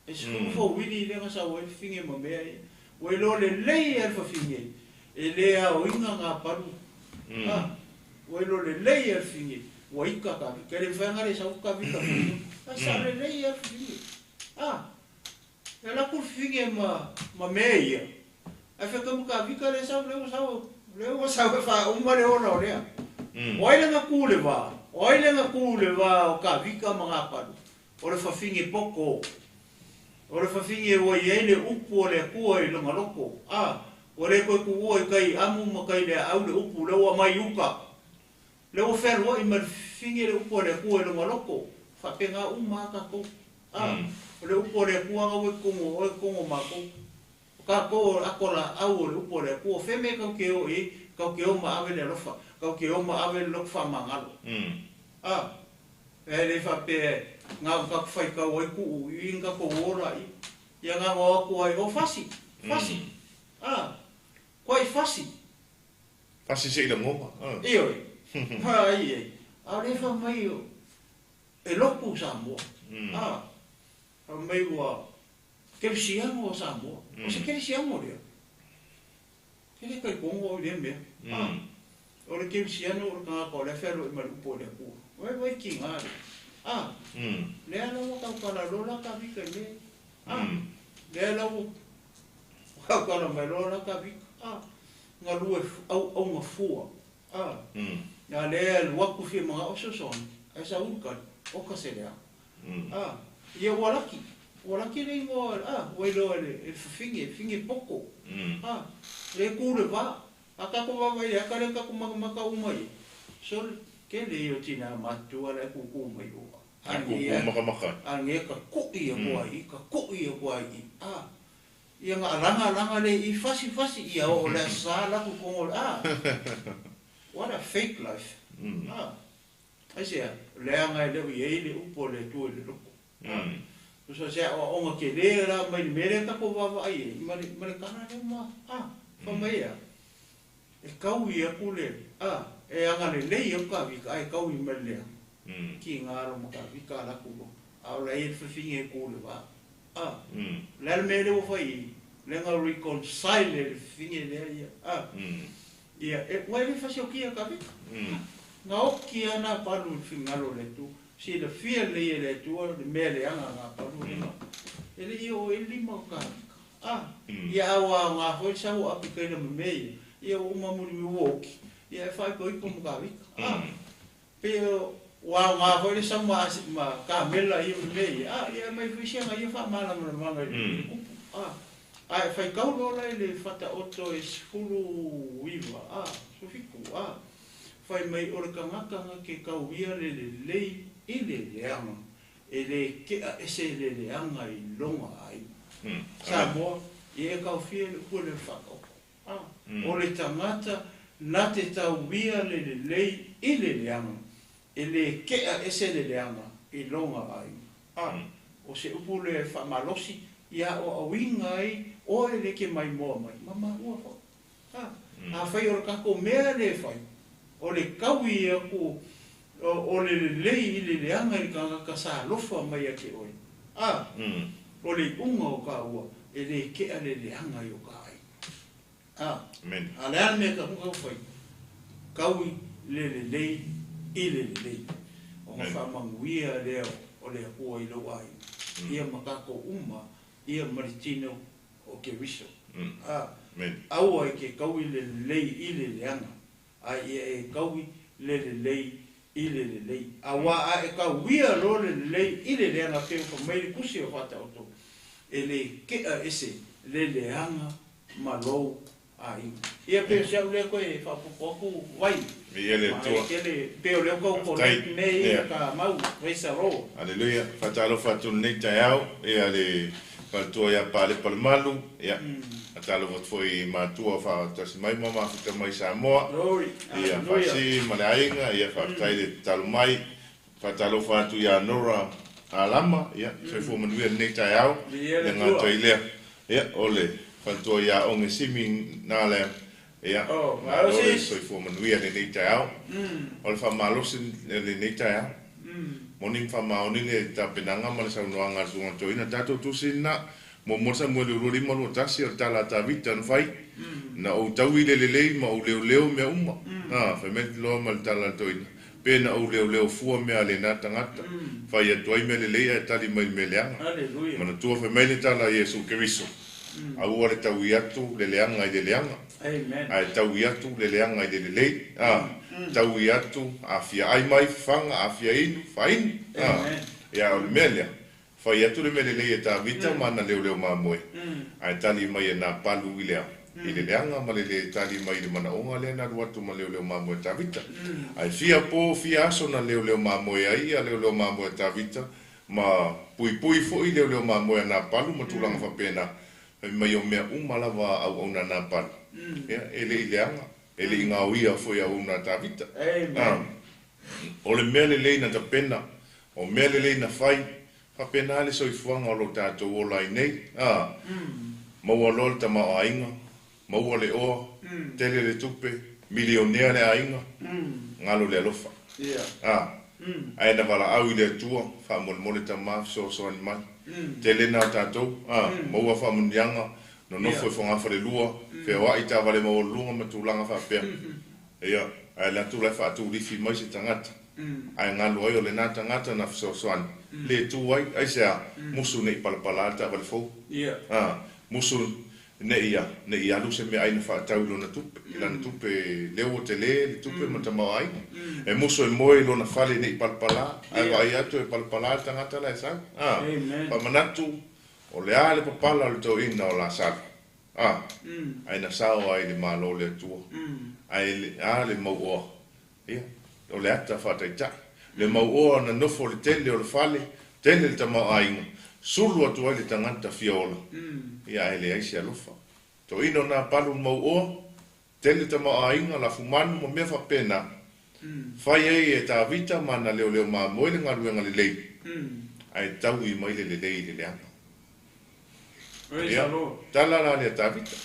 E se fulu fo wini le nga sa o finge mo me. O lo le lei e fa finge. E le a o inga nga paru. O lo le lei e finge. O ika ka ke le fa ngare sa ka vika. Sa le lei e finge. E la ku finge ma meia. A fe como ka vika le sa fa uma le ona le. Oi le nga ku le va. Oi le nga ku le va o ka vika mga paru. O le fa finge poko. O le fa finge o ye le upu le ku e lo maloko. O le ko ku o kai amu ma kai le au le upu le o mai uka. Le o fer o I ma finge le upu le ku e lo maloko. Fa penga uma ka ko. O le upu le ku anga o kongo mako. Ka ko akola au le upu le ku fe me ka ke o I ka ke o ma ave le lofa. Ka ke o ma ave lo fa mangalo. E le fa pe nga ka fai ka o ku I nga ko ora I. Ya nga o ku ai o fasi. Fasi. Quai fasi. Fasi se ila ngoma. Io. Ai. A le fa mai o. E loku sa mo. A mai wa. Ke siamo sa mo. O se ke siamo le. Ke le kai kongo le me. O le ke siano o ka ko le ferro I ma lupo le ku. Vai ki nga. Le ala o ka para lola ka vi ke le. Le ala o ka para mai lola ka vi. Nga lue au nga fua. Nga le waku fi mga ososon. E sa uka o ka se lea. Ia walaki. Walaki le ingo. Wailo e finge poko. Le kure va. Aka ko va vai. Aka le ka kumaka umai. So ke le yo tina matu ala kuku umai o. Kuku maka. Ange ka kuki e kuai. Ka kuki e kuai. Ia nga langa le I fasi ia o le sala ku kongo what a fake life. Ai se le anga le ye le upo le tu le loko. So se o nga ke le ra mai mere ka ko va ai mai kana le ma fa mai e kau ia ku le e anga le le o ka vi ai kau I mele ki nga ro mo ka vi ka la ku a le e finge ku le va le mele o fai le nga reconcile le finge le ia e wai le fasi o kia ka vi nga o kia na palu fingalo le tu si le fia le tu le mele anga nga palu ele io e lima ka ia wa nga ho sa o apika le me ia o mamuri woki ia fai ko I ko ka vi pe wa nga ho le sa ma ka mela I me ia mai fisia nga ia fa mala manga ai fai kau lola le fata oto e sfulu wiva so fiku fai mai ora kangaka nga ke kau ia le lei I le leanga e le ke ese le leanga I longa ai sa mo e kau fie le ku le fako o le tangata na te tau ia le lei I le leanga e le ke ese le leanga I longa ai o se upu le fa malosi ia o winga ai o le ke mai mo mai mama ua fo fai o ka ko mea le fai o le kawi ku o le lei le anga I ka sa lofa mai ake oi o le unga o ka ua e le ke ale le anga I o ka ai amen ala me ka ko fai kawi le lei I le lei o fa manguia le o le ko I lo ai ia makako uma ia maritino o ke wiso au ai ke kaui le lei I le leanga ai e kaui le lei I le lei awa e kauia lo le lei I le leanga pe ko mai kusi o fata o to e le ke ese le leanga malo ai ia pe se le ko e fa poku vai ia le tua ele pe le ko ko nei ka mau 𝚗𝚑𝚙𝚢𝚑. Aleluia. Fatalo fatu nei 𝚟𝚑𝚑𝚘 ia le faltua ia pale malu ia atalo vot foi matua fa tasi mai mama fita mai Samoa ia fasi malainga ia fatai le talo mai fatalo fatu ia nora alama ia se fo manuia nei 𝚟𝚑𝚑 le ngata ile ia ole faltua ia onge simi na le ia ole se fo manuia nei 𝚟𝚑𝚑 ole fa malosin le nei 𝚟𝚑𝚑 Moning fa maoni le ta penanga ma sa no anga sunga toina tato tu sina mo mo sa mo le ro lima no tasi o tala ta vita no fai na o tawi le ma o leo me uma fa me lo ma tala toina pe na o leo fu me ale na tangata fa ia toi me le e tali mai me le anga Aleluia. mana tu fa me le tala Yesu Kristo a o le tawi atu le anga i le anga Amen. ai tawi atu le anga i le tawi atu afia ai mai fanga afia inu fain ya o melia fa ia tu le mele le ta vita mana leo mamoe ai tali mai na palu ile ile leanga ma le tali mai le mana onga le na watu ma leo mamoe ta vita ai fia aso na leo mamoe ai ia leo mamoe ta vita ma pui fo ile leo mamoe na palu matulanga fa pena mai o mea umalava au ona na palu ya ele leanga ele inga uia foi a una tavita. Amen. O le mele leina ta pena, o mele leina fai, fa pena le soi fuanga o lo tato o lai nei. Maua lol ta ma ainga, maua le oa, tele le tupe, milionea le ainga, ngalo le alofa. Aina wala au i le tua, fa mole ta ma so ni mai. Tele na tato, maua fa mundianga, no foi fonga fa le lua fe wa ita vale mo lunga ma tulanga fa pe ia ai la tu la fa tu li fi mai se tangata ai nga lo yo le na tangata na so soan le tu ai sa musu nei palpalata vale fo musu nei ia lu se me ai na fa tau lo na tu la na tu pe le o tele le tu pe mo tama ai e musu e moi lo na fale nei palpala ai vai atu e palpala tangata la sa pa manatu o le ale papala le tau ina o la sala. Ai na sao ai le malo le tua. Ai le mauoa. Ia, o le ata whataita. Le mauoa na nofo le tele o le fale, tele le tamau ainga. Sulu atu ai le tanganta fiola. Ia ai le aisi alofa. To ino na palu mauoa, tele tamau ainga la fumanu mo mea whapena. Whai ei e tā vita mana leo maa moile ngaruenga le lei. Ai tau I mai le lei le leanga. Tala la le tavita.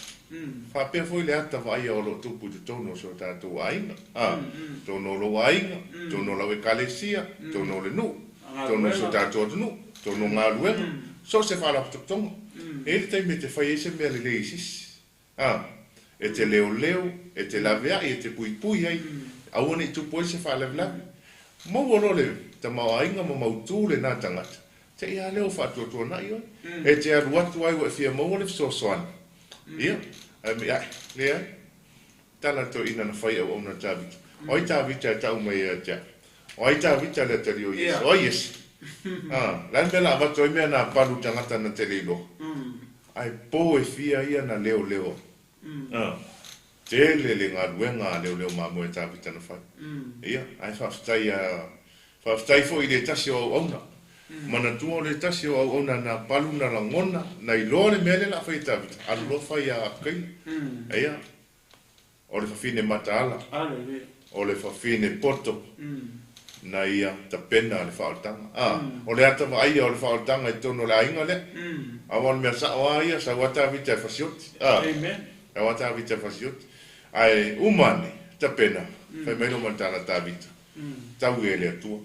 Fa pe foi le ata vai o lo tupu de tono so tatu ainga. Tono lo ainga, tono la ekalesia, tono le nu. Tono so tatu nu, tono ngaluenga. So se fa la tonga. E te me te fai ese me le isis. E te leo, e te lavea, e te pui ai. Aone tu poi se fa la vla. Mo lo le tama ainga mo mautu le na tangata. Te ia leo fatu to na io e te aruatu ai o fia mo le so soan ia ia le tala to ina na fai o na tavi oi tavi ta tau mai ta oi tavi ta le te rio yes oi yes lan bela va to me na palu tangata na te lilo ai po e fia ia na leo te le nga luenga leo ma mo tavi ta na fai ia ai fa stai fo ile tasio ona mana tua le tasi o ona na palu na langona na ilore mele la feita al lo fa ya kai ia o le fine matala o le fine porto na ia ta pena le faltanga o le ata vai o le faltanga e tono la inga le avon me sa o ia sa wata vita fasiot amen a wata vita fasiot ai umani ta pena fa meno matala ta vita ta uele tua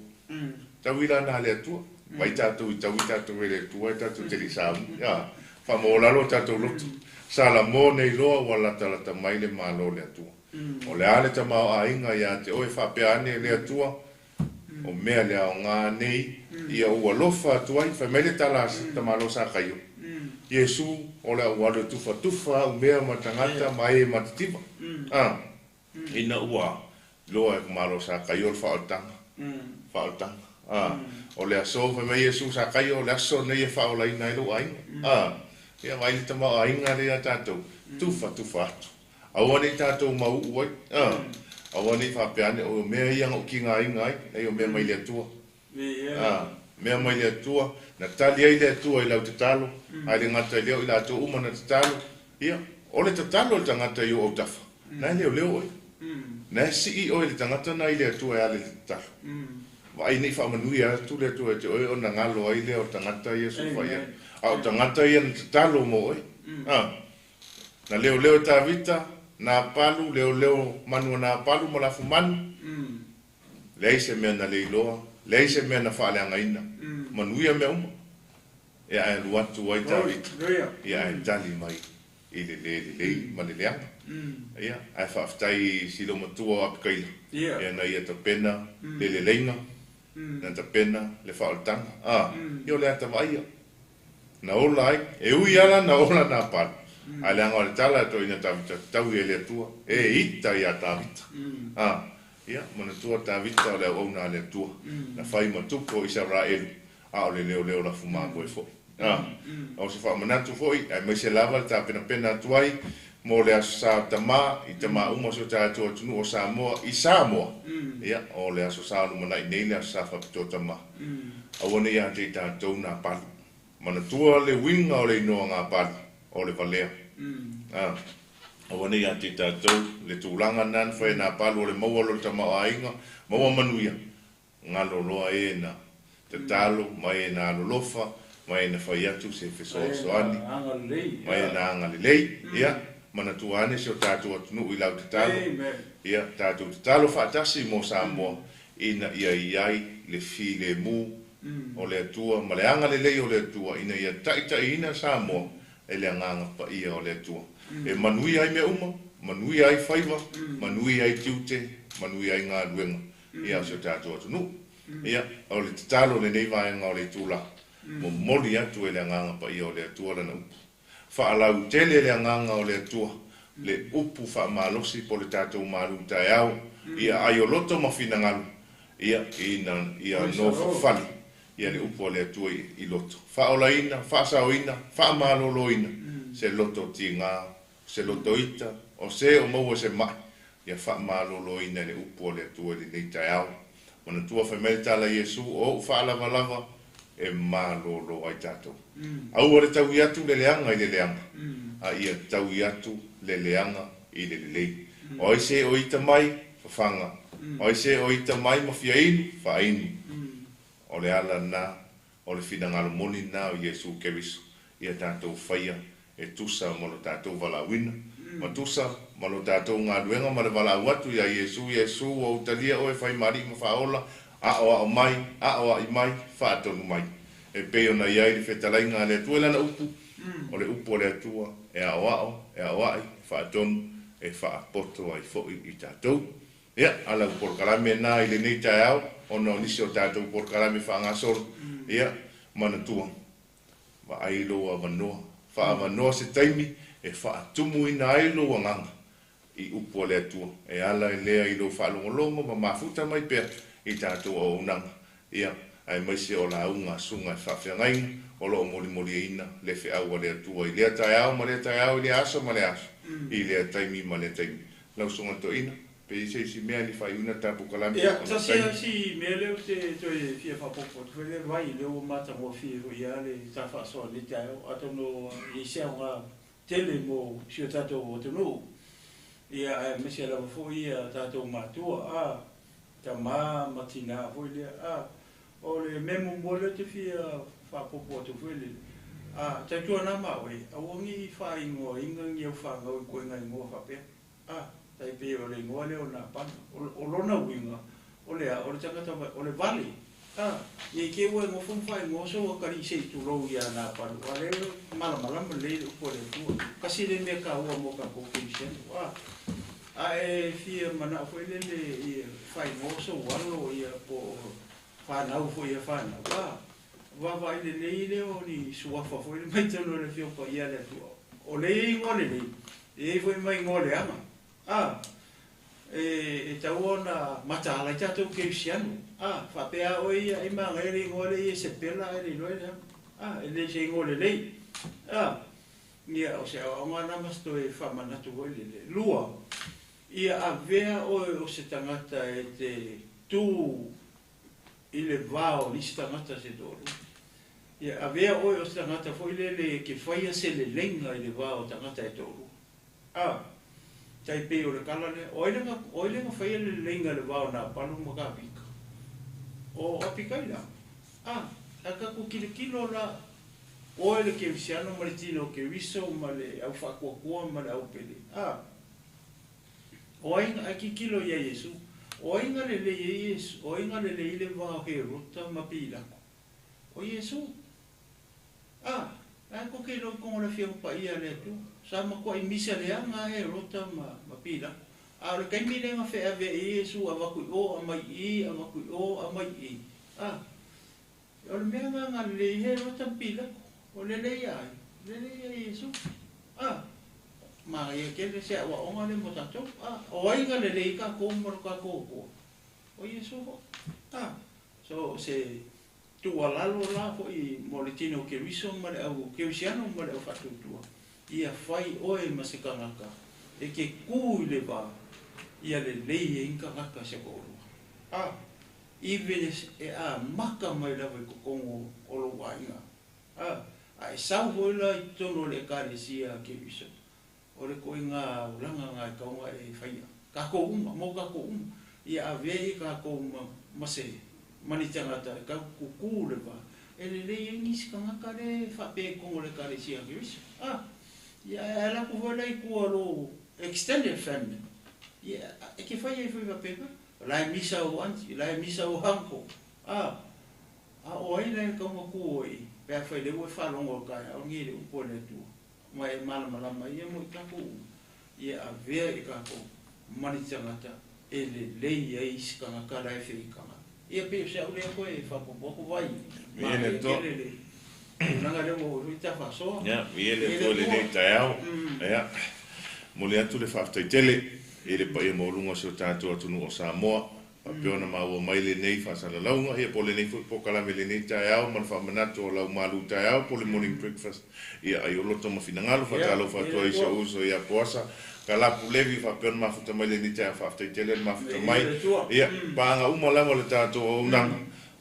ta wila na le tua vai tatu ele tu vai tatu te lisau ya fa mo la lo tatu lo sala mo nei lo wala tala ta mai le malo le tu o le ale ta ma ainga ya te o fa pe ane le tu o me le nga nei ia o lo fa tu ai fa me le tala ta malo sa kayo Yesu o le wa le tu fa o me ma tangata mai ma tipa ina ua lo e malo sa kayo fa otang o le aso fa me Yesu sa kai o le aso nei fa o lai nai lo ai ia vai te ma ai nga le tato tu fa Awane tātou mau uai. Awane whapeane o mea ianga o ki ngā ingai, ei o mea mai lea tua. Mea mai lea tua, na tali ai lea tua i lau te talo, ai le ngata i leo i la tō umana te talo. Ia, o le te talo le tangata i o au tafa. Nai leo leo oi. Nai si i oi le tangata na i lea tua e ale te talo. Ai nei whaamanui a tu lea tua te oi o na ngalo ai lea o tangata i a suwhai ai. Au tangata i an te talo mo oi. Na leo leo tā vita, nā palu, leo manua nā palu mo lafu manu. Lei se mea na leiloa, lei se mea na whaaleanga ina. Manuia mea uma. E ai luatu ai tā vita. E ai tali mai i le ma le leanga. Ia, ai whaaftai silo matua apikaila. Ia na ia ta pena, le leinga, na ta pena, le whaaltanga. Io le ata vaia. Na ola ai, e ui ala na ola nā palu. Ai le anga o le tala to ina tawita, tau e le tua, e ita ia tawita. Ia, mana tua tawita o le au na le tua, na whai matuko i 𝚟𝚒𝚍, o le leo la fuma koe fo. O se wha manatu foi, ai mai se lava ta pena tuai, mo le aso sa tama, i tama uma so ta atua tunu o Samoa, i Samoa. Ia, o le aso sa lumana i nei le aso sa whapito tama. Awane ia te tātou nā palu. Mana tua le winga o le inoa ngā palu. O le valea. Awane ia te tātou, le tūlanga nan whae nā palu o le maua lo tama o ainga, maua manuia. Ngā loloa e na te talo, mai e nā lolofa, mai e na whai atu se whesoani, mai e nā anga le lei, ia, mana tuane se o tātou atunu i lau te talo, ia, tātou te talo whaatasi mo Samoa, ina ia iai, le fi le mu, o le atua, ma le anga le lei o le atua, ina ia taita ina Samoa, e le anganga pa ia o le atua. E manui ai mea uma, manui ai whaiva, manui ai tiute, manui ai ngā luenga. Ia o se tātou atunu. Ia, o le talo le nei vaenga o le tūla. Mo moli atu e le anganga pa ia o le atua lana upu. Whaalau tele le anganga o le atua. Le upu whaamalosi po le tātou maru TAEAO. Ia ai o loto mawhina ngalu. Ia, ia no whali. Ia le upo le atua i loto. Whaola ina, whaasao ina, whaamalolo ina. Se loto ti ngā, se loto ita, o se o maua se mai. Ia whaamalolo ina le upo le atua le nei TAEAO. Mana tua whaimele tala Iesu, o whaalava lava, e malolo ai tātou. Au ore tau i atu le leanga i le leanga. A ia tau i atu le leanga i le lei. O se o ita mai, whawhanga. O se o ita mai mawhia inu, whainu. O le ala na, o le whinangalo moni na o Iesu Keriso, ia tātou whaia, e tusa mo lo tātou walawina, ma tusa mo lo tātou ngā duenga ma le walawatu ia Iesu o utalia o e whai mari ma whaola, a o mai, a o i mai, whaatonu mai. E peo na iai le whetalai ngā le tuela na upu, o le upu o le atua, e a o ai, whaatonu, e whaapoto ai fōi i tātou. Ia, ala porkalame na i le nei TAEAO, ona o nisi o tātou porkalame whaangasoro. Ia, mana tua. Wa ailo a wanoa. Whaavanoa se taimi, e whaatumu ina ailo a nganga. I upo le atua. E ala e lea ilo whaalongolongo, ma mafuta mai pia i tātou o unanga. Ia, ai maise o la unga sunga e whawhiangainga, o lo o moli ina, le whiaua le atua. I lea TAEAO, ma lea TAEAO, i lea aso, ma lea aso. I lea taimi, ma lea taimi. Lau sunga to ina. Pe si mea ni whai una tapu kalami. Ia, tasia si mea leo te toi fia whapopo. Te whele vai leo mata mo fia ro ia le ta whaasoa ni TAEAO. Atono i sea ngā tele mo sio tātou o tunu. Ia, mesia lawa fo ia tātou mātua. Ta mā matina fo ia. O le memo mo leo te fia whapopo te whele. Ta tua nā mawe. Awangi whai ngoa inga ngiau whangau i koe ngai ngoa whapea. Tai pe o le ngoa leo na pana, o lona winga, o le tangata o le vale. Ie ke ua ngo whumwhai ngo so o kari se tu rou ia na pana. Wa leo malamalama le upo le tua. Kasi le mea ka ua mo ka kōkimisen. E fia mana o whele le whai ngo so walo ia po whanau fo ia whanau. Wa le leo ni suafa fo ile mai tano le fio pa ia le tua. O le ingo le le. E foi mai ngo le ama. E tau ona matala i tātou keisianu. Whapea o ia, i maa ngere ngore i se pela e le noe lea. E le se ngore lei. Ia o se o ngana masto e whamanatu hoi le lua. Ia a vea o se tangata e te tū i le vāo ni se tangata se tōru. Ia a vea o se tangata foi le ke whaia se le lenga i le vāo tangata e tōru. Tai pe o le kalane, oilenga whaia le lenga le vāo nā palu makawika. O apikai la. A kaku kilo la o le ke visiano ma le tino ke viso ma le au whakuakua ma le au pele. O inga aki kilo ia Yesu. O inga le Yesu. O inga le le vāo he rota ma pilako. O Yesu. A ko ke lo kongo le fia pa ia le tu. Sa ma ko i misa le anga he rota ma pilako. A le kaimi le nga fe ave Yesu avaku o amai I avaku o amai I. O le mea nga le he rota pilako. O le ai Yesu. Ma ia kele se wa onga le motato. O inga le ka ko mo ka ko. O Yesu. So se tu alalo la fo I moletino ke viso ma le au ke visiano ma le au fatu tua. Ia fai oe ma se kanaka. E ke ku le ba. Ia le e inka ngaka se ko. Even e a maka mai la ko kongo o lo wainga. Ai sau hoila I tono le karesia ke viso. O le ko inga ulanga ngai kaunga e whaia. Kako mo kako Ia avei kako mase manitangata ka kuku le ba. E le ngis ka ngaka le whape kongo le karesia ke viso. Ia e la ku hoila I kua lo extended family. Ia e ke whaia I whaia pepa. Lai misa o anti, lai misa o hanko. O ai lai kaunga ku oi. Pea whai le ue whalongo kai, au ngire upo le tu. Mai malama ia mo I kako. Ia a vea I kako manitangata e le lei ai iskanga ka lai whikanga. Ia pe se au lea koe e whapopoko vai. Miene to. Nanga leo mo ruita whasoa. Ia, miene to le nei TAEAO. Ia, mole atu le whaftaitele. E le pa ia maulunga se o tātua tunu o Samoa. Peona maua mai le nei whasala launga. Ia po le nei pokala me le nei TAEAO. Man whamanatu o lau malu TAEAO. Po le morning breakfast. Ia ai oloto mawhinangalo. Whatalo whatua I se uso ia poasa. Ka lapu levi whapeona mafuta mai le nei TAEAO. Whaftaitele mafuta mai. Ia paanga umalama le tātua o unanga.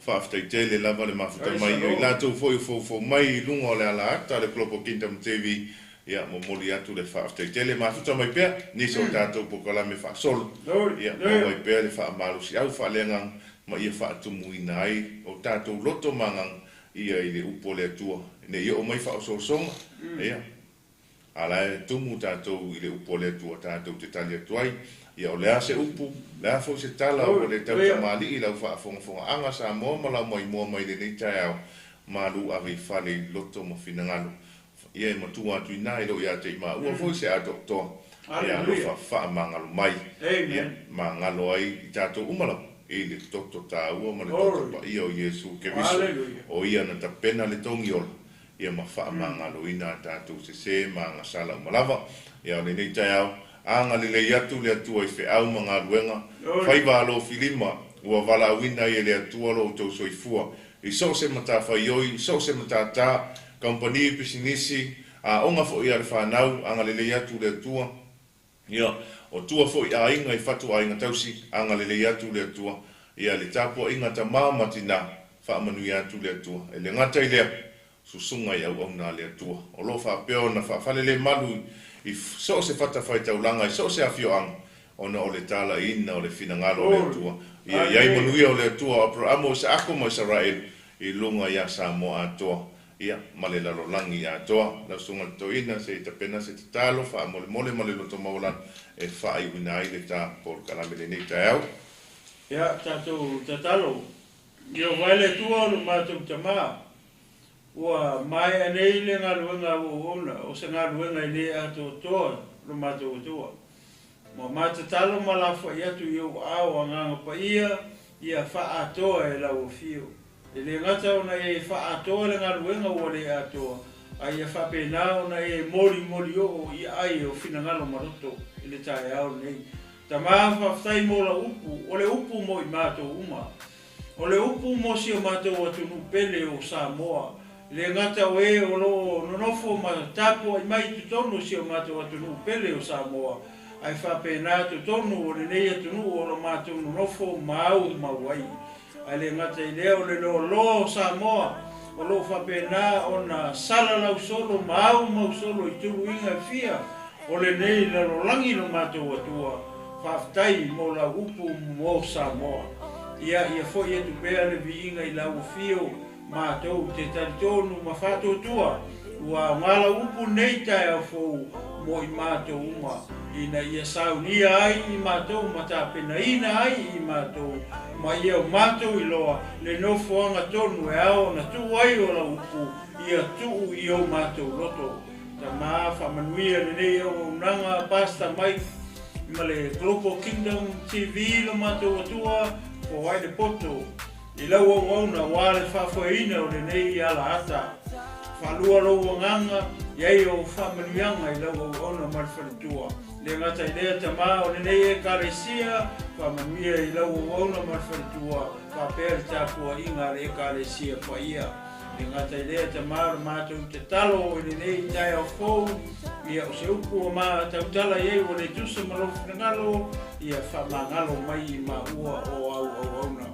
Whaftaitele lava le mafuta mai. Ia lātou fo mai lunga o le ala akta. Le klopo Kingdom TV. Ia mo moli atu le whaftaitele mafuta mai pea, nisa o tātou pokala me whaasolo. Ia mo mai pea le whaamalusi au whalengang, ma ia whaatumuina ai, o tātou loto mangang, ia I le upo le atua. Ne ia o mai whaososonga, ia. Ala e tumu tātou I le upo le atua, tātou te tali atuai, ia o lea se upu, lea fo se tala o le tau tamali I lau whaafonga anga sa moa ma lau mai moa mai le nei TAEAO, malu avi whale loto mo finangalo. Ia e matua atu I nai lo ia te ima. Ua foi se a doktor. Ia lofa whaamangalo mai. Ia mangalo ai I tātou umalau. I le toto tā ua ma le toto pa ia o Yesu ke viso. O ia na ta pena le tongi ola. Ia ma whaamangalo I nā tātou se ma ngasala umalava. Ia o le nei TAEAO. Anga le atu le atua I whiau ma ngā ruenga. Whaiva alo filima. Ua wala awina I le atua lo tau soifua. I so se mata whaioi. So se mata tā. Company pisinisi onga fo ia le whanau anga le atu le atua ia o tua fo ia inga I whatu a inga tausi anga le atu le atua ia le tapua inga ta māmatina whaamanu I atu le atua e le ngata I lea susunga I au na le atua o lo whapeo na whawhale le malu I so se whata whaitaulanga I so se awhio anga ona o le tala ina o le finangalo le atua ia iai manuia o le atua o amo se ako mo Israel I lunga ia Samoa atoa ia male la rolangi a toa la sunga toina se ta pena se talo fa mole lo to maulan e fa I winai le ta por kala me nei TAEAO ia tatou tatalo io vale tua no matou tama ua mai anei le ngaluenga o se ngaluenga I le ato toa no matou toa ma matatalo malafo ia tu io au anga pa ia fa atoa e la ofio e le ngata ona e whaatoa le ngaruenga o le atoa ai e whapena ona e mori o I ai o finangalo maroto I le TAEAO nei ta maa whaftai mo la upu o le upu mo I mātou uma o le upu mo si o mātou atunu pele o Samoa le ngata we o lo nonofo ma tapo ai mai tutonu si o mātou atunu pele o Samoa. Ai whapena tutonu o le nei atunu o lo mātou nonofo mau mauai. Ai le ngata i leo le lo Samoa o lo whapena o na sala lau solo mau solo i tulu inga fia o le nei la lo langi lo mātou atua whaftai mo la upu mo Samoa. Ia fo ia tu pea le vi inga i lau fio mātou te taritonu ma whātou tua ua ngala upu nei tae fo mo i mātou uma ina ia saunia ai i mātou ma tāpena ina ai i mātou ma ia o mātou i loa le nofo anga tonu e ao na tu ai o la upu ia tuu i o mātou loto ta maa whamanuia le nei o unanga pasta mai ma le Global Kingdom TV lo mātou atua o ai le poto i lau au auna wale whawhaina o le nei ala ata whalua lau nganga iai o whamanuianga i lau au auna marwharitua le ngata i lea tamā o le nei e kāresia whamanuia i lau au auna marwharitua whapere tāpua inga le kāresia whaia le ngata i lea tamā o mātou te talo o le nei tai au fōu ia o se upu o mā tautala iei o le tusa malofu ngalo ia whamangalo mai i mā ua o au auna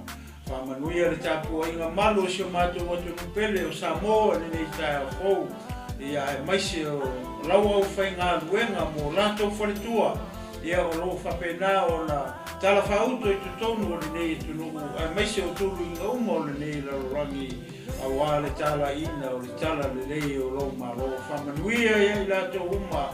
Whamanuia le tāpua inga malo si o mātou atunu pele o Samoa le nei tai au fōu ia e maise o lau au whainga luenga mo lātou wharetua ia o lo whapena o na tala whauto i tutonu o le nei tunuku e maise o tulu inga uma o le nei larorangi a wā le tala ina o le tala le nei o lo malo whamanuia ia i lātou uma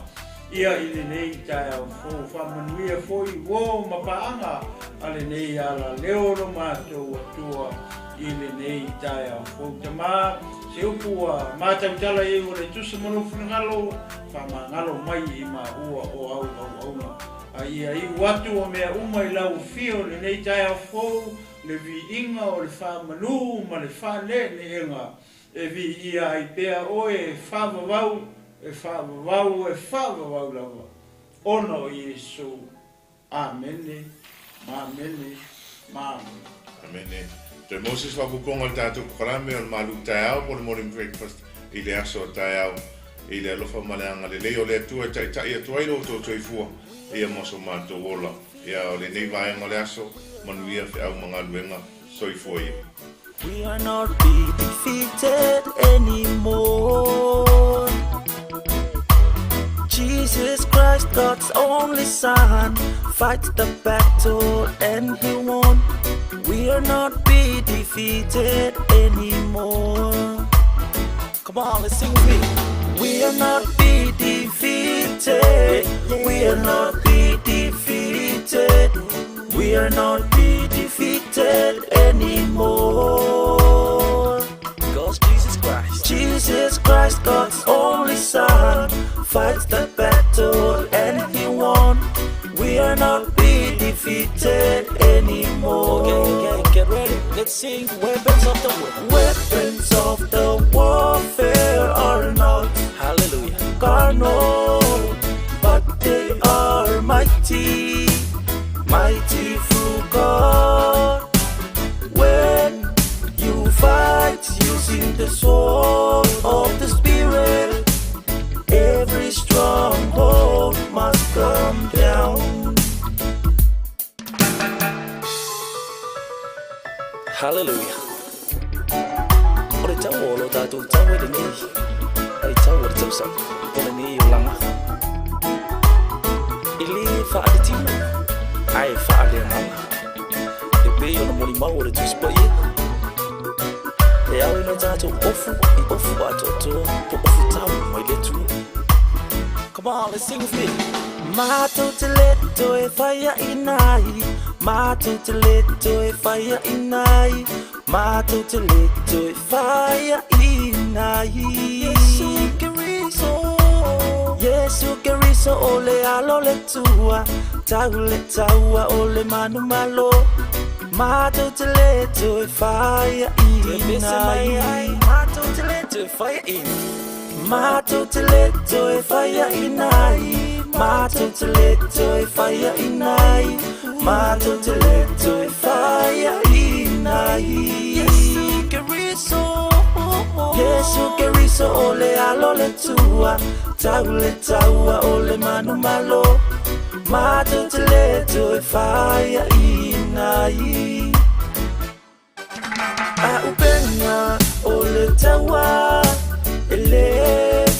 ia i le nei tai au fōu whamanuia fōi wō mapaanga a le nei ala leo no mātou atua i le nei tai au fōu tamā se upu a mātautala i o le tusa manofu ngalo whamangalo mai i mā ua o au auna a ia i watu o mea uma i lau fio le nei tai au fōu le vi inga o le whamanu ma le whane le enga e vi ia i pea o e whavavau e whavavau lava ona o Iesu amene mamene mamene amene te Moses wa bukonga tātou korame o MALØ TAEAO po le morning breakfast i le aso TAEAO i le alofa maleanga le leo le atua tai atua ilo to toifua ia moso mātou ola ia o le nei vaenga le aso manuia fe au mga luenga soifua ia. We are not be defeated anymore. Jesus Christ, God's only Son, fights the battle and He won. We are not be defeated anymore. Come on, let's sing with me. We are not be defeated. We are not be defeated. We are not be defeated anymore. Because Jesus Christ, God's only Son, fights the battle and He won. We are not be defeated anymore. Okay, get ready. Let's sing. Weapons of the warfare. Weapons of the warfare are not, hallelujah, carnal, but they are mighty, mighty through God. When you fight using the sword of the Spirit, every stronghold must come down. Hallelujah. Ore tau lo tatu tau de ni. Ai tau ore tau sa. Ore ni ulama. Ili fa de timu. Ai fa de mama. E pe yo no moli mau ore tu spa ye. E au no tatu ofu atoto. Po ofu tau mai le tu. Come on, let's sing with me. Matuteleto e fire inai. Matuteleto e fire inai. Matuteleto e fire inai. Yesu keriso ole alole tua. Taule taua ole manu malo. Matuteleto e fire inai. Matuteleto e fire inai. Matuteleto e fire inai. Matuteleto e fire inai. Matuteleto e fire inai. Yesu keriso tua tau le taua o le manu malo Mātou te leto e whaia I nai A upenga o le taua E le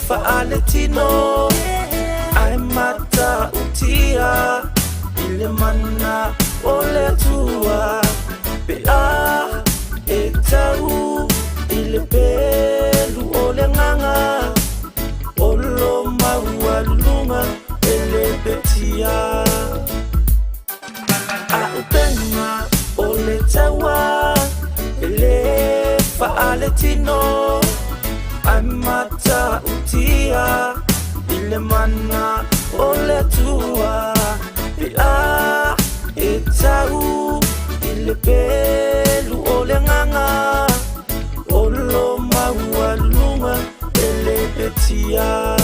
whaale tino Ai mata utia I le mana o le tua Pe a e tau I le pelu o le nganga O lo maua lunga E le petia A upenga o le taua E le whaale tino Ai mata utia I le mana o le tua Pe a e tau I le pelu o le nganga O lo maua lunga E le petia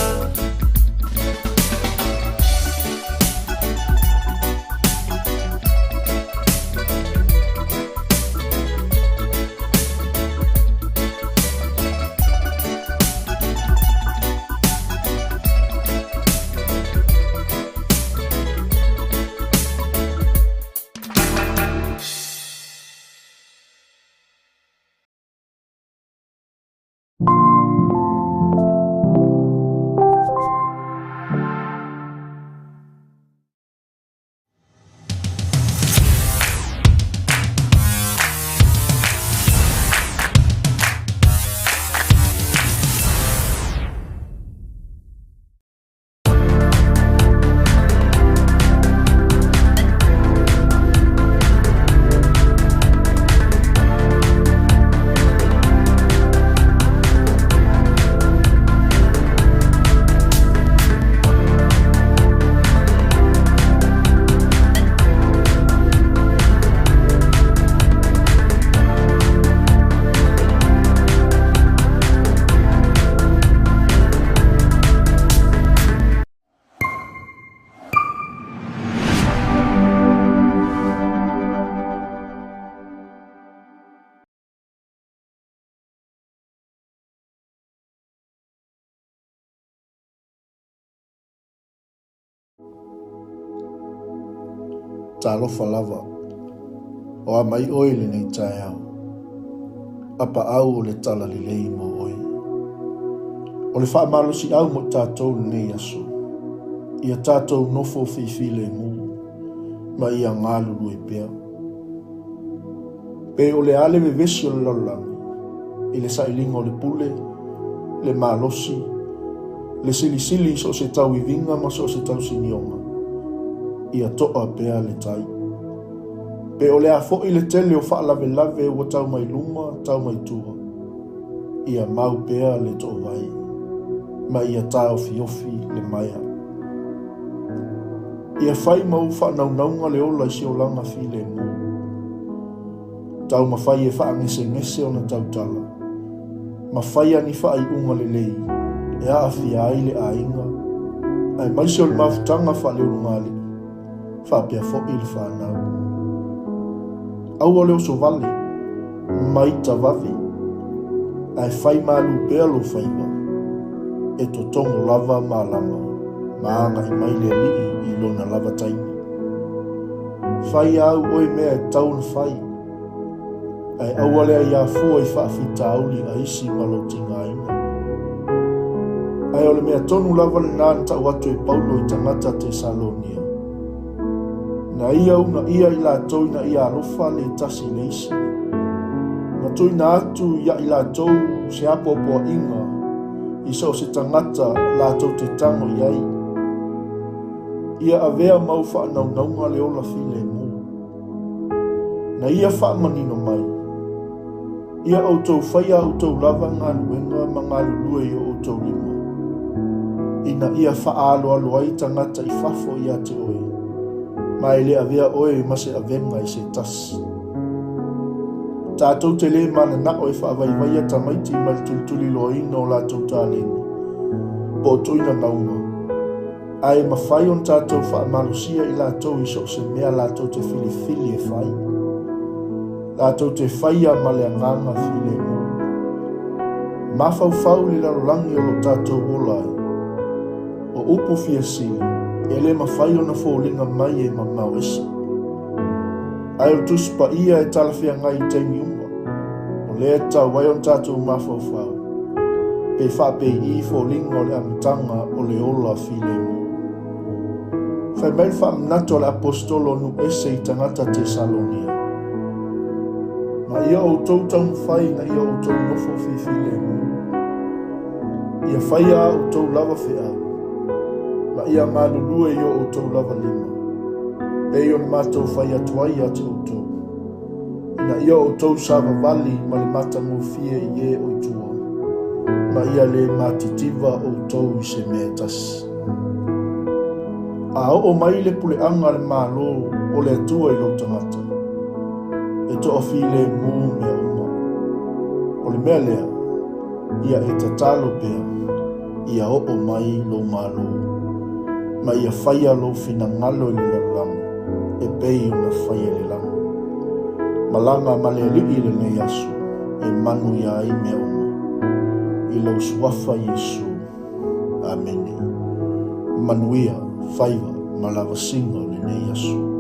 Talofa lava o a mai oi le nei TAEAO apa au o le tala le lei mo oi o le wha malo si au mo tātou le nei aso ia tātou nofo whiwhile mu ma ia ngālulu e pēr pe o le ale me vesi o le laulangi i le sailinga o le pule le malosi le silisili so se tau I vinga ma so se tau sinionga ia toa pea le tai. Pe o le a fo I le tele o wha lave lave o tau mai luma, tau mai tua. Ia mau pea le toa vai. Ma ia tau fiofi le maia. Ia whai mau wha naunaunga le ola si o langa fi le mu. Tau ma whai e wha ngese o na tau tala. Ma whai ani wha I unga le lei. E a awhi ai le a inga. Ai maisi o le mawhitanga wha le urungali. Whapea fo I le whanau. Au o leo so vale, maita vavi, ai whai malu pea lo whaiva, e to tongo lava maalama, maanga I mai le lii I lona lava taimi. Whai au oi mea e taun whai, ai au alea ia fua I whaafita auli a isi malo tinga ina. Ai ole mea tonu lava le nanta watu e paulo I tangata te Salonia. Na ia una ia I lātou na ia alofa le tasi leisi. Na tui na atu ia I lātou se apopoa inga I so se tangata lātou te tango iai. Ia avea mau wha naunga le ola file mu. Na ia wha manino mai. Ia autou whaia autou lava ngā luenga ma ngā lulue I autou lima. Ina ia wha alo alo ai tangata I fafo ia te oe. Mai le avea oe ma se avenga I se tas. Tātou te le mana na oe whaavaivaia tamaiti mai tulituli loa ina o lātou tāleni. Po tuina naunga. Ai ma whai on tātou whaamalusia I lātou I so se mea lātou te fili e whai. Lātou te whaia ma le anganga file mo. Mafaufau le lalolangi o lo tātou olai. O upu fia sili, e le mawhai o na fōlinga mai e mamau esa. Ai o tuspa ia e talawhia ngai teimi umba. O lea tau wai on tātou mafaufau. Pe whape I fōlinga o le amatanga o le ola file mo. Whai mai whaamnato le apostolo nu ese I tangata Tesalonia. Ma ia o tau tau mwhai na ia o tau nofo file mo. Ia whaia o tau lava whea. Ma ia malulua I o tau lava lima. E o na mātou whaia tuai ate o tau. Ina ia o tau sawa vali ma le mata mo fie I e o itua. Ma ia le matitiva o tau I se mea tasi. A o mai le pule anga le malo o le atua I lo tangata. E to o file mu mea uma. O le mea lea, ia e tatalo pea, ia o mai lo malo. Ma ia whaia lo fina ngalo I le lalang, e pei o na whaia le lang. Malanga male liki le ne yasu, e manu ia I mea uma. I lo suafa Yesu. Amen. Manuia, whaiva, malava singa le ne yasu.